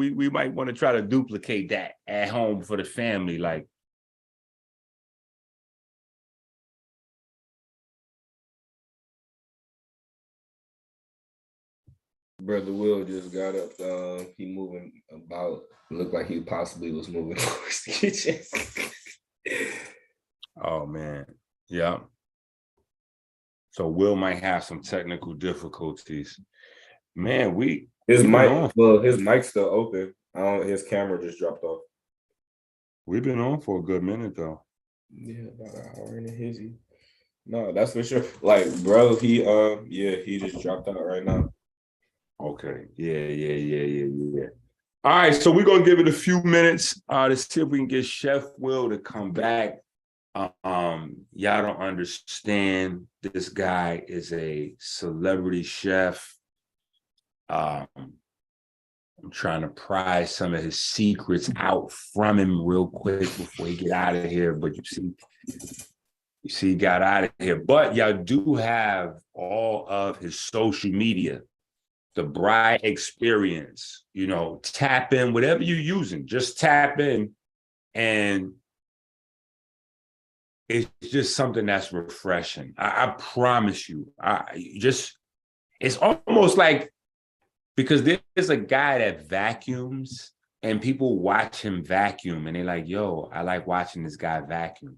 we might want to try to duplicate that at home for the family, like. Brother Will just got up. He moving about. Looked like he possibly was moving towards the kitchen. Oh man, yeah. So Will might have some technical difficulties. Man, his mic's still open. His camera just dropped off. We've been on for a good minute though. Yeah, about an hour and a hizzy. No, that's for sure. Like, bro, he just dropped out right now. Okay. Yeah. All right, so we're gonna give it a few minutes to see if we can get Chef Will to come back. Y'all don't understand. This guy is a celebrity chef. I'm trying to pry some of his secrets out from him real quick before he get out of here. But you see, he got out of here. But y'all do have all of his social media. The Braai experience, tap in, whatever you're using, just tap in. And it's just something that's refreshing. I promise you. It's almost like, because there's a guy that vacuums and people watch him vacuum and they're like, yo, I like watching this guy vacuum.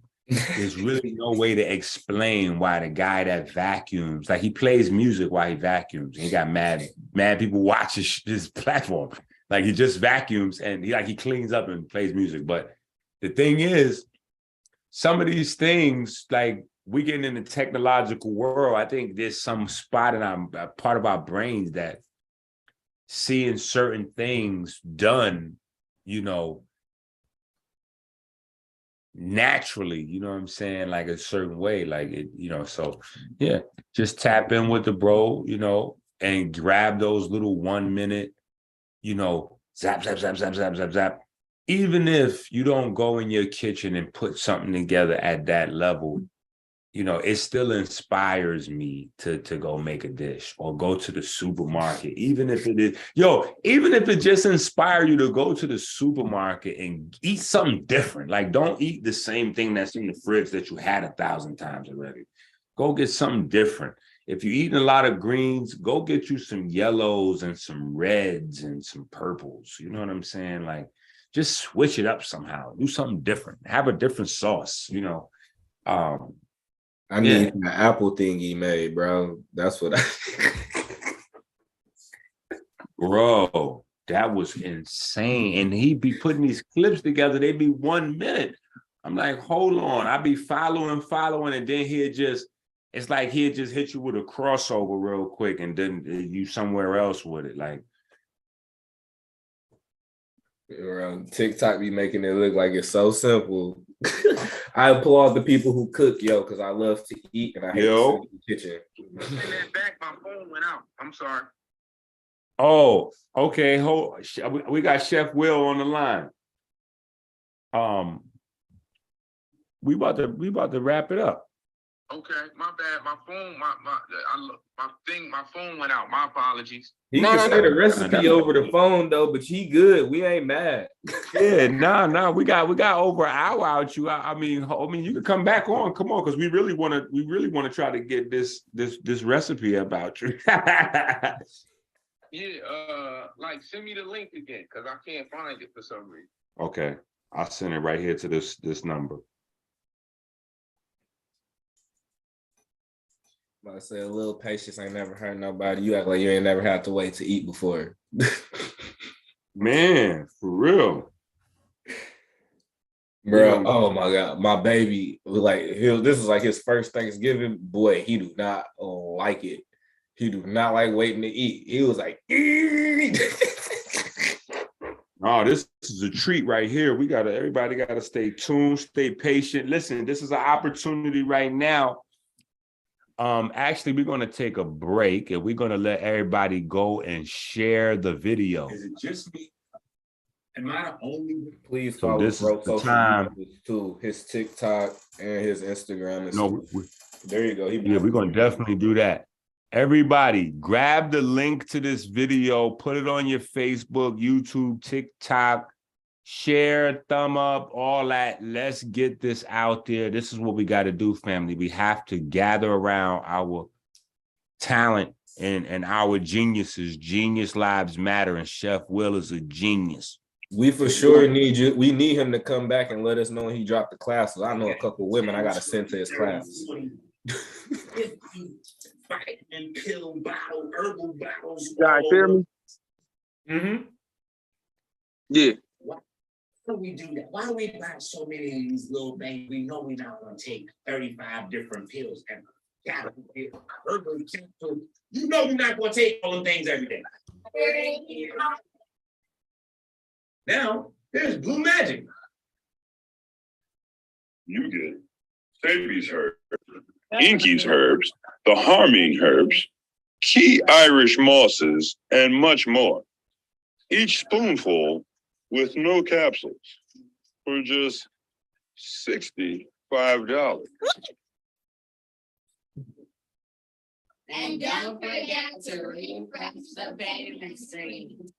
There's really no way to explain why the guy that vacuums, like he plays music while he vacuums. He got mad people watch his platform. Like he just vacuums and he cleans up and plays music. But the thing is, some of these things, like we getting in the technological world, I think there's some spot in our part of our brains that seeing certain things done, naturally, you know what I'm saying, like a certain way, like it, so yeah, just tap in with the bro, and grab those little 1 minute, zap, even if you don't go in your kitchen and put something together at that level, you know, it still inspires me to go make a dish or go to the supermarket, even if it is, even if it just inspire you to go to the supermarket and eat something different. Like, don't eat the same thing that's in the fridge that you had 1,000 times already. Go get something different. If you're eating a lot of greens, go get you some yellows and some reds and some purples. You know what I'm saying? Like, just switch it up somehow. Do something different. Have a different sauce, you know. I need an Apple thingy made, bro. That's what Bro, that was insane. And he'd be putting these clips together. They'd be 1 minute. I'm like, hold on. I'd be following, and then it's like he'd just hit you with a crossover real quick and then you somewhere else with it. Like, around TikTok be making it look like it's so simple. I applaud the people who cook, because I love to eat and I hate to sit in the kitchen. Back, my phone went out. I'm sorry. oh, okay. We got Chef Will on the line. We about to wrap it up. Okay, my bad. My phone, my phone went out. My apologies. He can say the recipe over the phone though, but he good. We ain't mad. Yeah, no. We got over an hour out you. I mean, you can come back on. Come on, because we really want to try to get this recipe about you. Yeah, like send me the link again because I can't find it for some reason. Okay, I'll send it right here to this number. I say a little patience ain't never hurt nobody. You act like you ain't never had to wait to eat before. Man, for real. Bro, oh my God. My baby was like, this was like his first Thanksgiving. Boy, he do not like it. He do not like waiting to eat. He was like, eat. Oh, this is a treat right here. Everybody gotta stay tuned, stay patient. Listen, this is an opportunity right now. Actually, we're going to take a break and we're going to let everybody go and share the video. Is it just me? Am I the only? Please So follow this is Bro the social time. media too. His TikTok and his Instagram. No, there you go. we're going to definitely do that. Everybody, grab the link to this video, put it on your Facebook, YouTube, TikTok, share, thumb up, all that. Let's get this out there. This is what we got to do, family. We have to gather around our talent and our geniuses. Genius lives matter, and Chef Will is a genius. We for sure need you. We need him to come back and let us know when he dropped the classes. I know a couple of women I got to send to his classes. Fight and kill battle, herbal battles. You guys hear me? Mm-hmm. Yeah. Why do we do that? Why do we buy so many of these little things? We know we're not going to take 35 different pills and gotta get herbal capsule. You know we're not going to take all them things every day. Now, there's Blue Magic. You get Sabi's herbs, Inky's herbs, the harming herbs, key Irish mosses, and much more. Each spoonful with no capsules for just $65. And don't forget to refresh the vending machine.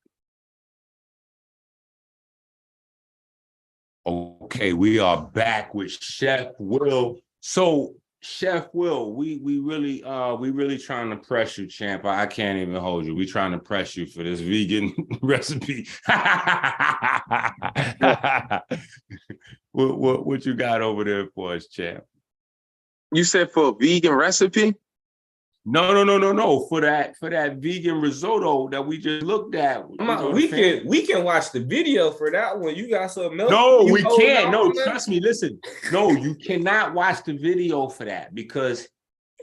Okay, we are back with Chef Will. So, Chef Will, we really trying to press you, champ. I can't even hold you. We trying to press you for this vegan recipe. What you got over there for us, champ? You said for a vegan recipe? No. For that vegan risotto that we just looked at. We can watch the video for that one. You got some milk? No, we can't. No, trust me. Listen. No, you cannot watch the video for that because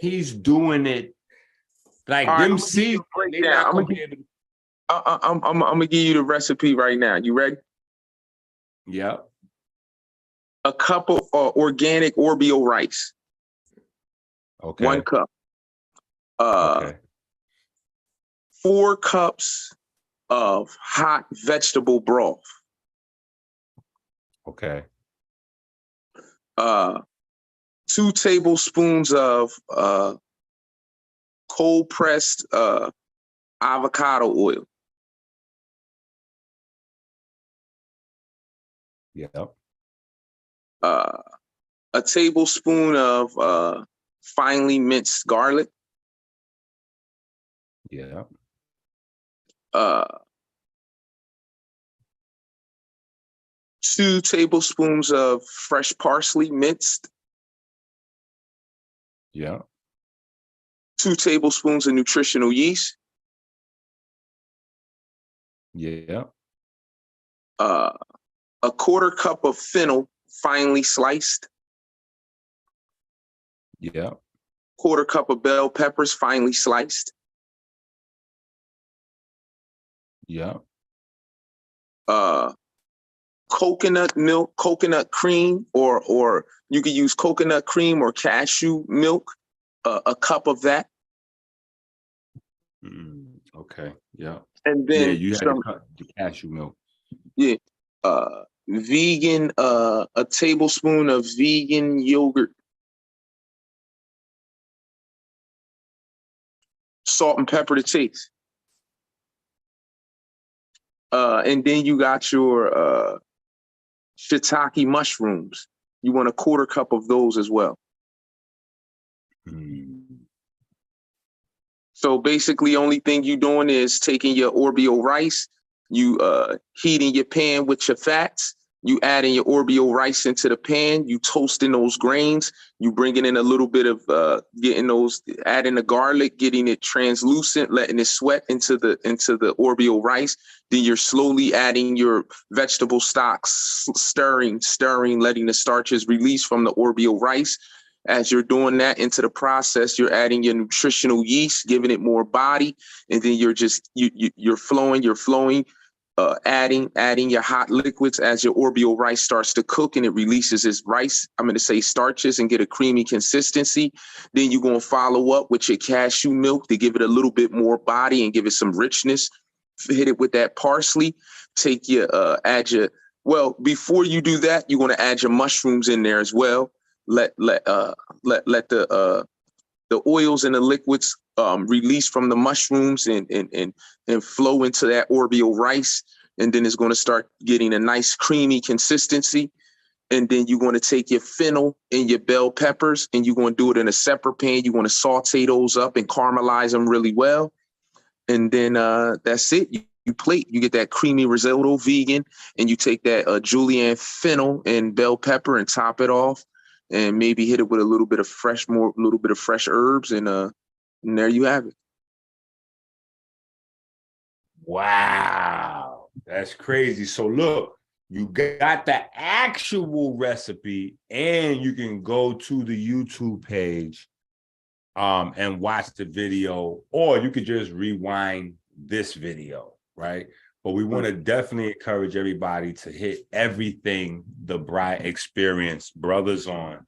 he's doing it like All right, them seeds. I'm gonna give you the recipe right now. You ready? Yep. A cup of organic Oreo rice. Okay. 1 cup. Okay. 4 cups of hot vegetable broth. Okay. 2 tablespoons of cold pressed avocado oil. Yep. A tablespoon of finely minced garlic. Yeah. 2 tablespoons of fresh parsley minced. Yeah. 2 tablespoons of nutritional yeast. Yeah. A 1/4 cup of fennel, finely sliced. Yeah. 1/4 cup of bell peppers, finely sliced. Yeah. Coconut milk, coconut cream, or you could use coconut cream or cashew milk. 1 cup of that. Okay. Yeah. And Yeah. then You had some, the cashew milk. yeah, vegan, a tablespoon of vegan yogurt. Salt and pepper to taste. And then you got your shiitake mushrooms. You want a 1/4 cup of those as well. So basically, only thing you doing is taking your Oreo rice, you heating your pan with your fats, you adding your Oreo rice into the pan, you toasting those grains, you bringing in a little bit of adding the garlic, getting it translucent, letting it sweat into the Oreo rice. Then you're slowly adding your vegetable stocks, stirring, letting the starches release from the Oreo rice. As you're doing that into the process, you're adding your nutritional yeast, giving it more body, and then you're flowing, adding your hot liquids as your Oreo rice starts to cook and it releases its starches and get a creamy consistency. Then you're gonna follow up with your cashew milk to give it a little bit more body and give it some richness. Hit it with that parsley. Before you do that, you're gonna add your mushrooms in there as well. Let the oils and the liquids release from the mushrooms and flow into that Oreo rice, and then it's going to start getting a nice creamy consistency. And then you're going to take your fennel and your bell peppers, and you're going to do it in a separate pan. You're going to saute those up and caramelize them really well, and then that's it. You plate, you get that creamy risotto vegan, and you take that julienne fennel and bell pepper and top it off, and maybe hit it with a little bit of fresh herbs, and there you have it. Wow, that's crazy. So look, you got the actual recipe, and you can go to the YouTube page and watch the video, or you could just rewind this video, right? But we want to definitely encourage everybody to hit everything the Braai Experience Brothers on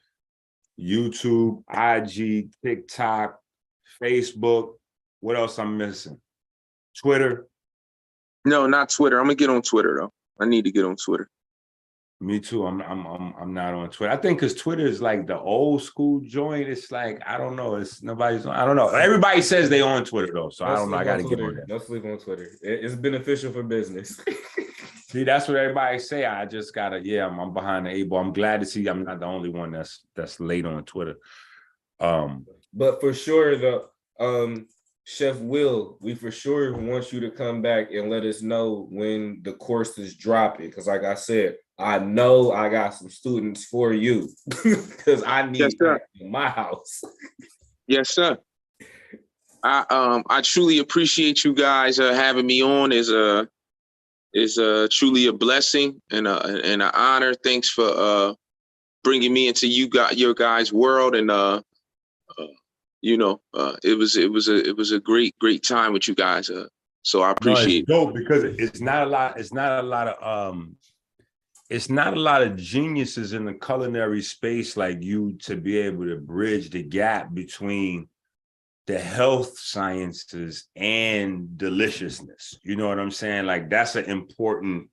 YouTube, IG, TikTok, Facebook. What else I'm missing? Twitter. No, not Twitter. I'm gonna get on Twitter though. I need to get on Twitter. Me too. I'm not on Twitter. I think because Twitter is like the old school joint. It's like, I don't know. It's nobody's on. I don't know. Everybody says they on Twitter though, so I don't know. I gotta get on there. Don't sleep on Twitter. It's beneficial for business. See, that's what everybody say. I just gotta. I'm behind the 8 ball. I'm glad to see I'm not the only one that's late on Twitter. But for sure, Chef Will, we for sure want you to come back and let us know when the course is dropping. Because like I said, I know I got some students for you because I need that in my house. Yes, sir. I truly appreciate you guys having me on. Is truly a blessing and an honor. Thanks for bringing me into your guys' world, and it was a great time with you guys. So I appreciate it. Dope because it's not a lot of geniuses in the culinary space like you to be able to bridge the gap between the health sciences and deliciousness. You know what I'm saying? Like that's an important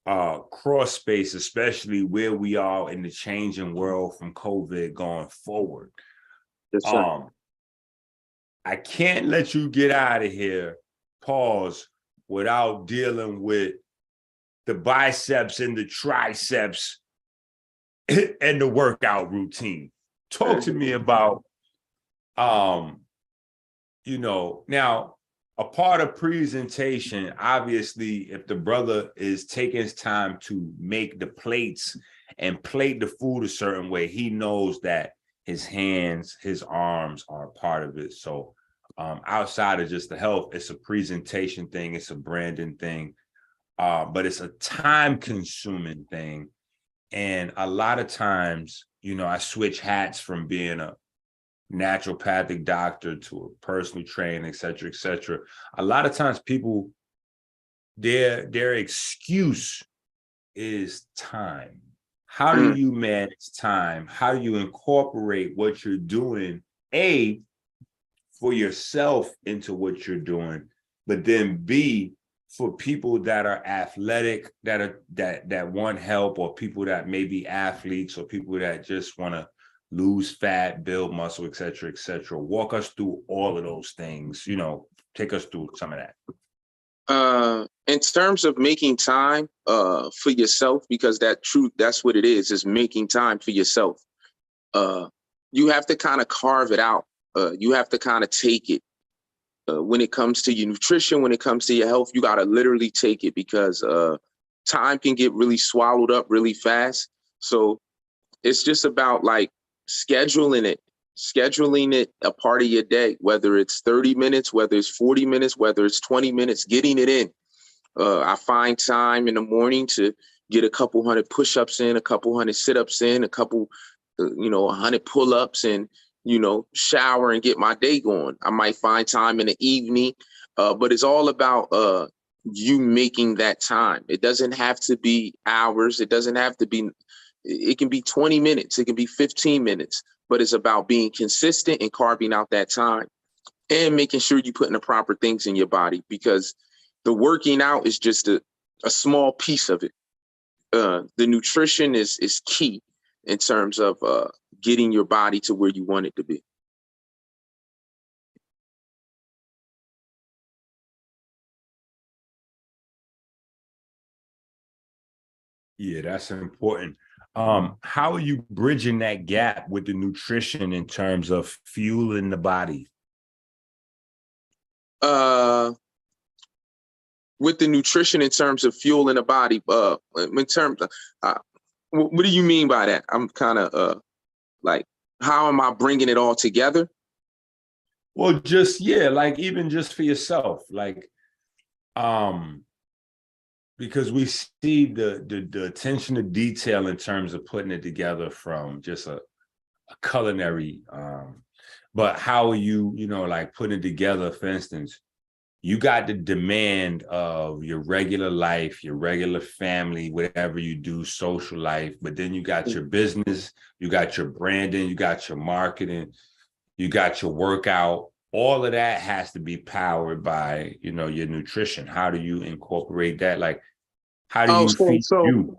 cross space, especially where we are in the changing world from COVID going forward. Yes, sir. I can't let you get out of here, pause, without dealing with the biceps and the triceps and the workout routine. Talk to me about, now a part of presentation, obviously, if the brother is taking his time to make the plates and plate the food a certain way, he knows that his hands, his arms are a part of it. So outside of just the health, it's a presentation thing, it's a branding thing, but it's a time-consuming thing. And a lot of times, I switch hats from being a naturopathic doctor to a personal trainer, et cetera, et cetera. A lot of times people, their excuse is time. How do you manage time? How do you incorporate what you're doing, A, for yourself into what you're doing, but then B, for people that are athletic, that want help, or people that may be athletes, or people that just want to lose fat, build muscle, et cetera, et cetera. Walk us through all of those things, take us through some of that. In terms of making time for yourself, because that's what it is making time for yourself. You have to kind of carve it out. You have to kind of take it. When it comes to your nutrition, when it comes to your health, you got to literally take it, because time can get really swallowed up really fast. So it's just about like scheduling it a part of your day, whether it's 30 minutes, whether it's 40 minutes, whether it's 20 minutes, getting it in. I find time in the morning to get a couple hundred push-ups in, a couple hundred sit-ups in, a couple, 100 pull-ups, and, shower and get my day going. I might find time in the evening, but it's all about you making that time. It doesn't have to be hours. It doesn't have to be, it can be 20 minutes. It can be 15 minutes, but it's about being consistent and carving out that time and making sure you're putting the proper things in your body, because the working out is just a small piece of it. The nutrition is key in terms of getting your body to where you want it to be. Yeah, that's important. How are you bridging that gap with the nutrition in terms of fueling the body? With the nutrition in terms of fueling the body, in terms of, what do you mean by that? I'm kind of like, how am I bringing it all together? Well, just, like even just for yourself, like, because we see the attention to detail in terms of putting it together from just a culinary, but how are you, like putting it together? For instance, you got the demand of your regular life, your regular family, whatever you do, social life, but then you got your business, you got your branding, you got your marketing, you got your workout. All of that has to be powered by, your nutrition. How do you incorporate that? Like, how do you feed you?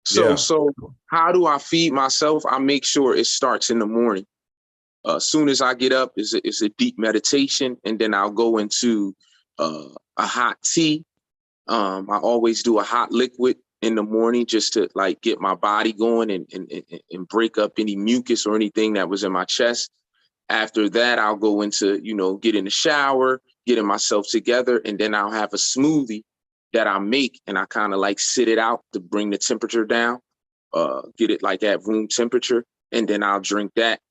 So how do I feed myself? I make sure it starts in the morning. As soon as I get up, it's a deep meditation, and then I'll go into a hot tea. I always do a hot liquid in the morning just to like get my body going and break up any mucus or anything that was in my chest. After that, I'll go into, get in the shower, getting myself together, and then I'll have a smoothie that I make, and I kind of like sit it out to bring the temperature down, get it like at room temperature, and then I'll drink that.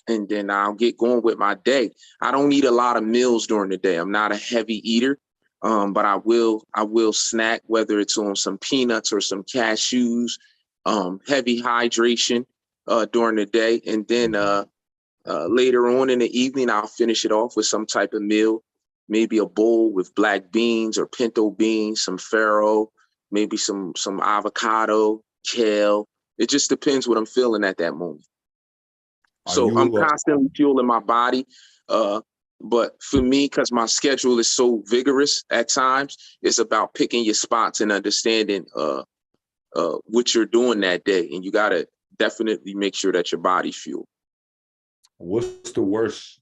And then I'll get going with my day. I don't eat a lot of meals during the day. I'm not a heavy eater, but I will snack, whether it's on some peanuts or some cashews, heavy hydration during the day. And then later on in the evening, I'll finish it off with some type of meal, maybe a bowl with black beans or pinto beans, some farro, maybe some avocado, kale. It just depends what I'm feeling at that moment. So I'm constantly fueling my body. But for me, because my schedule is so vigorous at times, it's about picking your spots and understanding what you're doing that day. And you got to definitely make sure that your body's fueled. What's the worst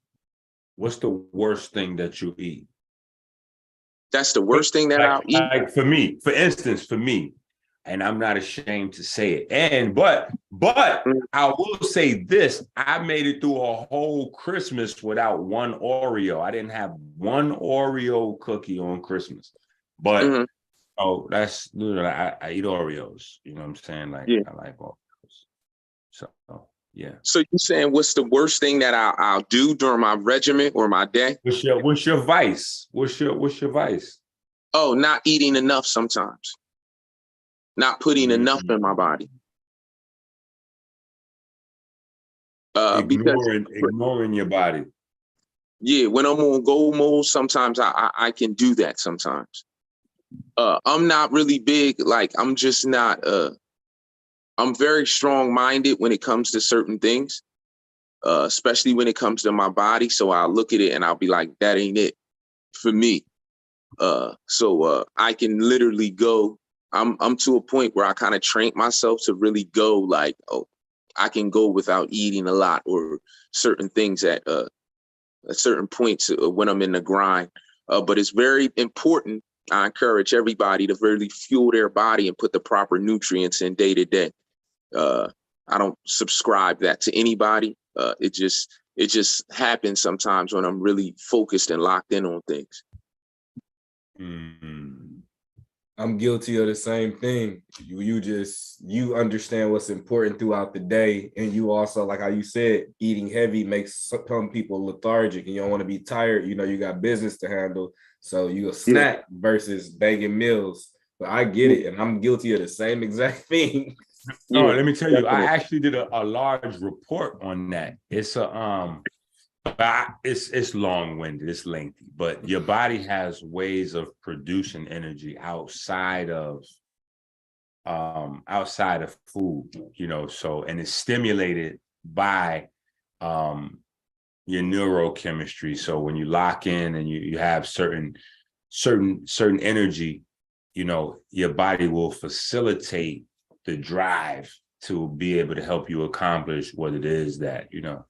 thing that you eat? That's the worst thing that I'll eat. Like for me, for instance, for me, and I'm not ashamed to say it. But I will say this: I made it through a whole Christmas without one Oreo. I didn't have one Oreo cookie on Christmas. But that's I eat Oreos. You know what I'm saying? Like I like Oreos. So yeah. So you saying what's the worst thing that I'll do during my regimen or my day? What's your vice? What's your vice? Oh, not eating enough sometimes. Not putting enough in my body. Ignoring your body. Yeah, when I'm on go mode, sometimes I can do that sometimes. I'm not really big, like I'm just not I'm very strong-minded when it comes to certain things, especially when it comes to my body. So I'll look at it and I'll be like, that ain't it for me. So I can literally go, I'm to a point where I kind of trained myself to really go like, oh, I can go without eating a lot or certain things at certain points when I'm in the grind. But it's very important. I encourage everybody to really fuel their body and put the proper nutrients in day to day. I don't subscribe that to anybody. It just happens sometimes when I'm really focused and locked in on things. I'm guilty of the same thing. You understand what's important throughout the day. And you also, like how you said, eating heavy makes some people lethargic and you don't want to be tired. You know, you got business to handle. So you snack versus banging meals. But I get it. And I'm guilty of the same exact thing. No, let me tell you, I actually did a large report on that. It's it's long-winded, it's lengthy, but your body has ways of producing energy outside of food, you know, so, and it's stimulated by your neurochemistry. So when you lock in and you have certain energy, you know, your body will facilitate the drive to be able to help you accomplish what it is that, you know.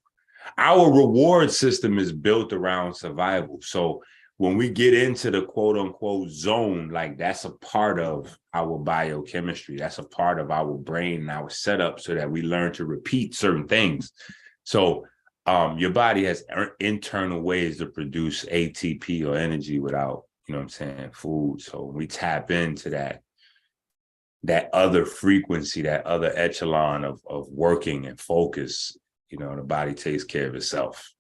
Our reward system is built around survival. So when we get into the quote unquote zone, like that's a part of our biochemistry. That's a part of our brain and our setup so that we learn to repeat certain things. So your body has internal ways to produce ATP or energy without, you know what I'm saying, food. So we tap into that other frequency, that other echelon of working and focus. You know, the body takes care of itself.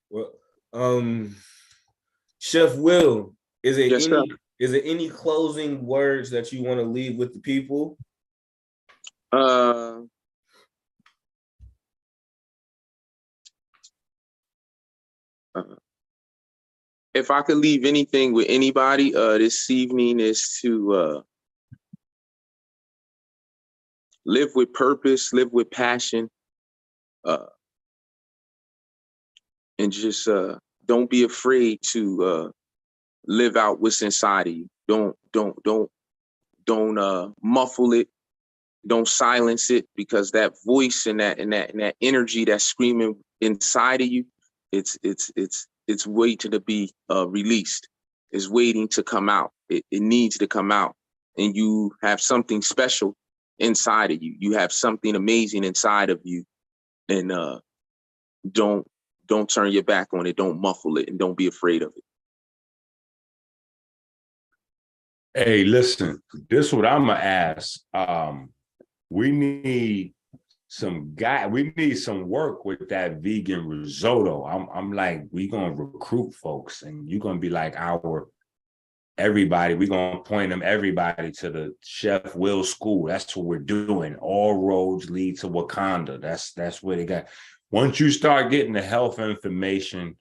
Well, Chef Will, is there any closing words that you want to leave with the people? If I could leave anything with anybody this evening is to live with purpose, live with passion, and just don't be afraid to live out what's inside of you. Don't muffle it. Don't silence it, because that voice and that energy that's screaming inside of you, it's waiting to be released. It's waiting to come out. It needs to come out, and you have something special inside of you. You have something amazing inside of you, and don't turn your back on it. Don't muffle it, and don't be afraid of it. Hey, listen, this is what I'm gonna ask. We need some work with that vegan risotto. I'm like, we gonna recruit folks, and you're gonna be like everybody. We're gonna point everybody to the Chef Will School. That's what we're doing. All roads lead to Wakanda. That's where they got. Once you start getting the health information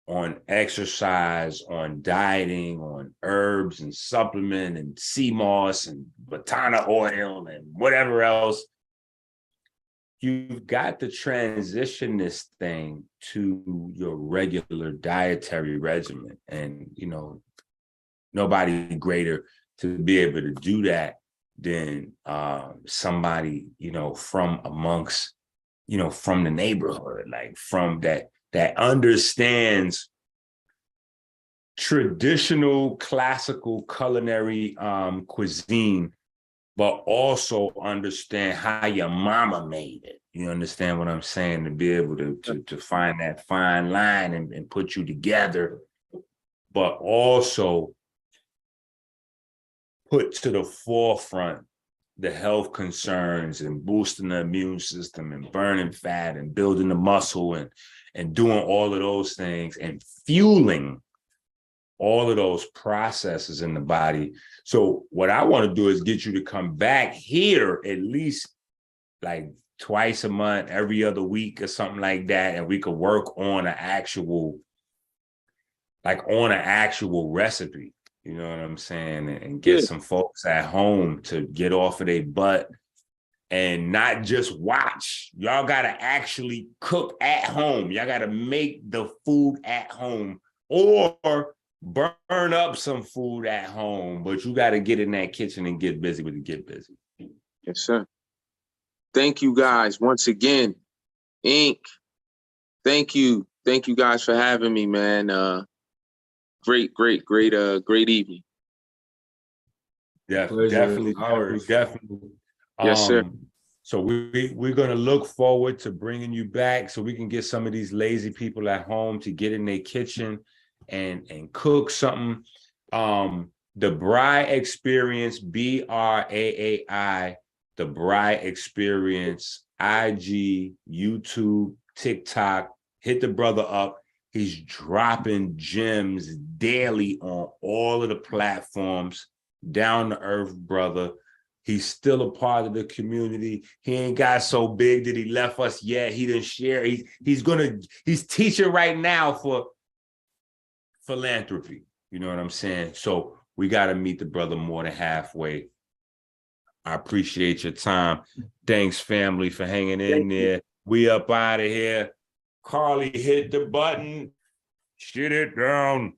on exercise, on dieting, on herbs and supplement and sea moss and batana oil and whatever else, you've got to transition this thing to your regular dietary regimen. And, you know, nobody greater to be able to do that than somebody, you know, from amongst, you know, from the neighborhood, like from that understands traditional classical culinary cuisine, but also understand how your mama made it. You understand what I'm saying? To be able to find that fine line and put you together, but also put to the forefront the health concerns and boosting the immune system and burning fat and building the muscle and doing all of those things and fueling all of those processes in the body. So what I want to do is get you to come back here at least like twice a month, every other week or something like that. And we could work on an actual recipe. You know what I'm saying? And get some folks at home to get off of their butt and not just watch. Y'all got to actually cook at home. Y'all got to make the food at home or burn up some food at home, but you got to get in that kitchen and get busy with it, get busy. Yes, sir. Thank you guys once again. Inc. Thank you. Thank you guys for having me, man. Great evening. Yeah, Pleasure is definitely. ours. Yes, sir. So we're gonna look forward to bringing you back so we can get some of these lazy people at home to get in their kitchen and cook something. The Braai Experience, BRAAI, the Braai Experience, IG, YouTube, TikTok. Hit the brother up. He's dropping gems daily on all of the platforms. Down to earth brother. He's still a part of the community. He ain't got so big that he left us yet. He didn't share. He's teaching right now for philanthropy. You know what I'm saying? So we got to meet the brother more than halfway. I appreciate your time. Thanks, family, for hanging in there. We up out of here. Carly, hit the button. Shit it down.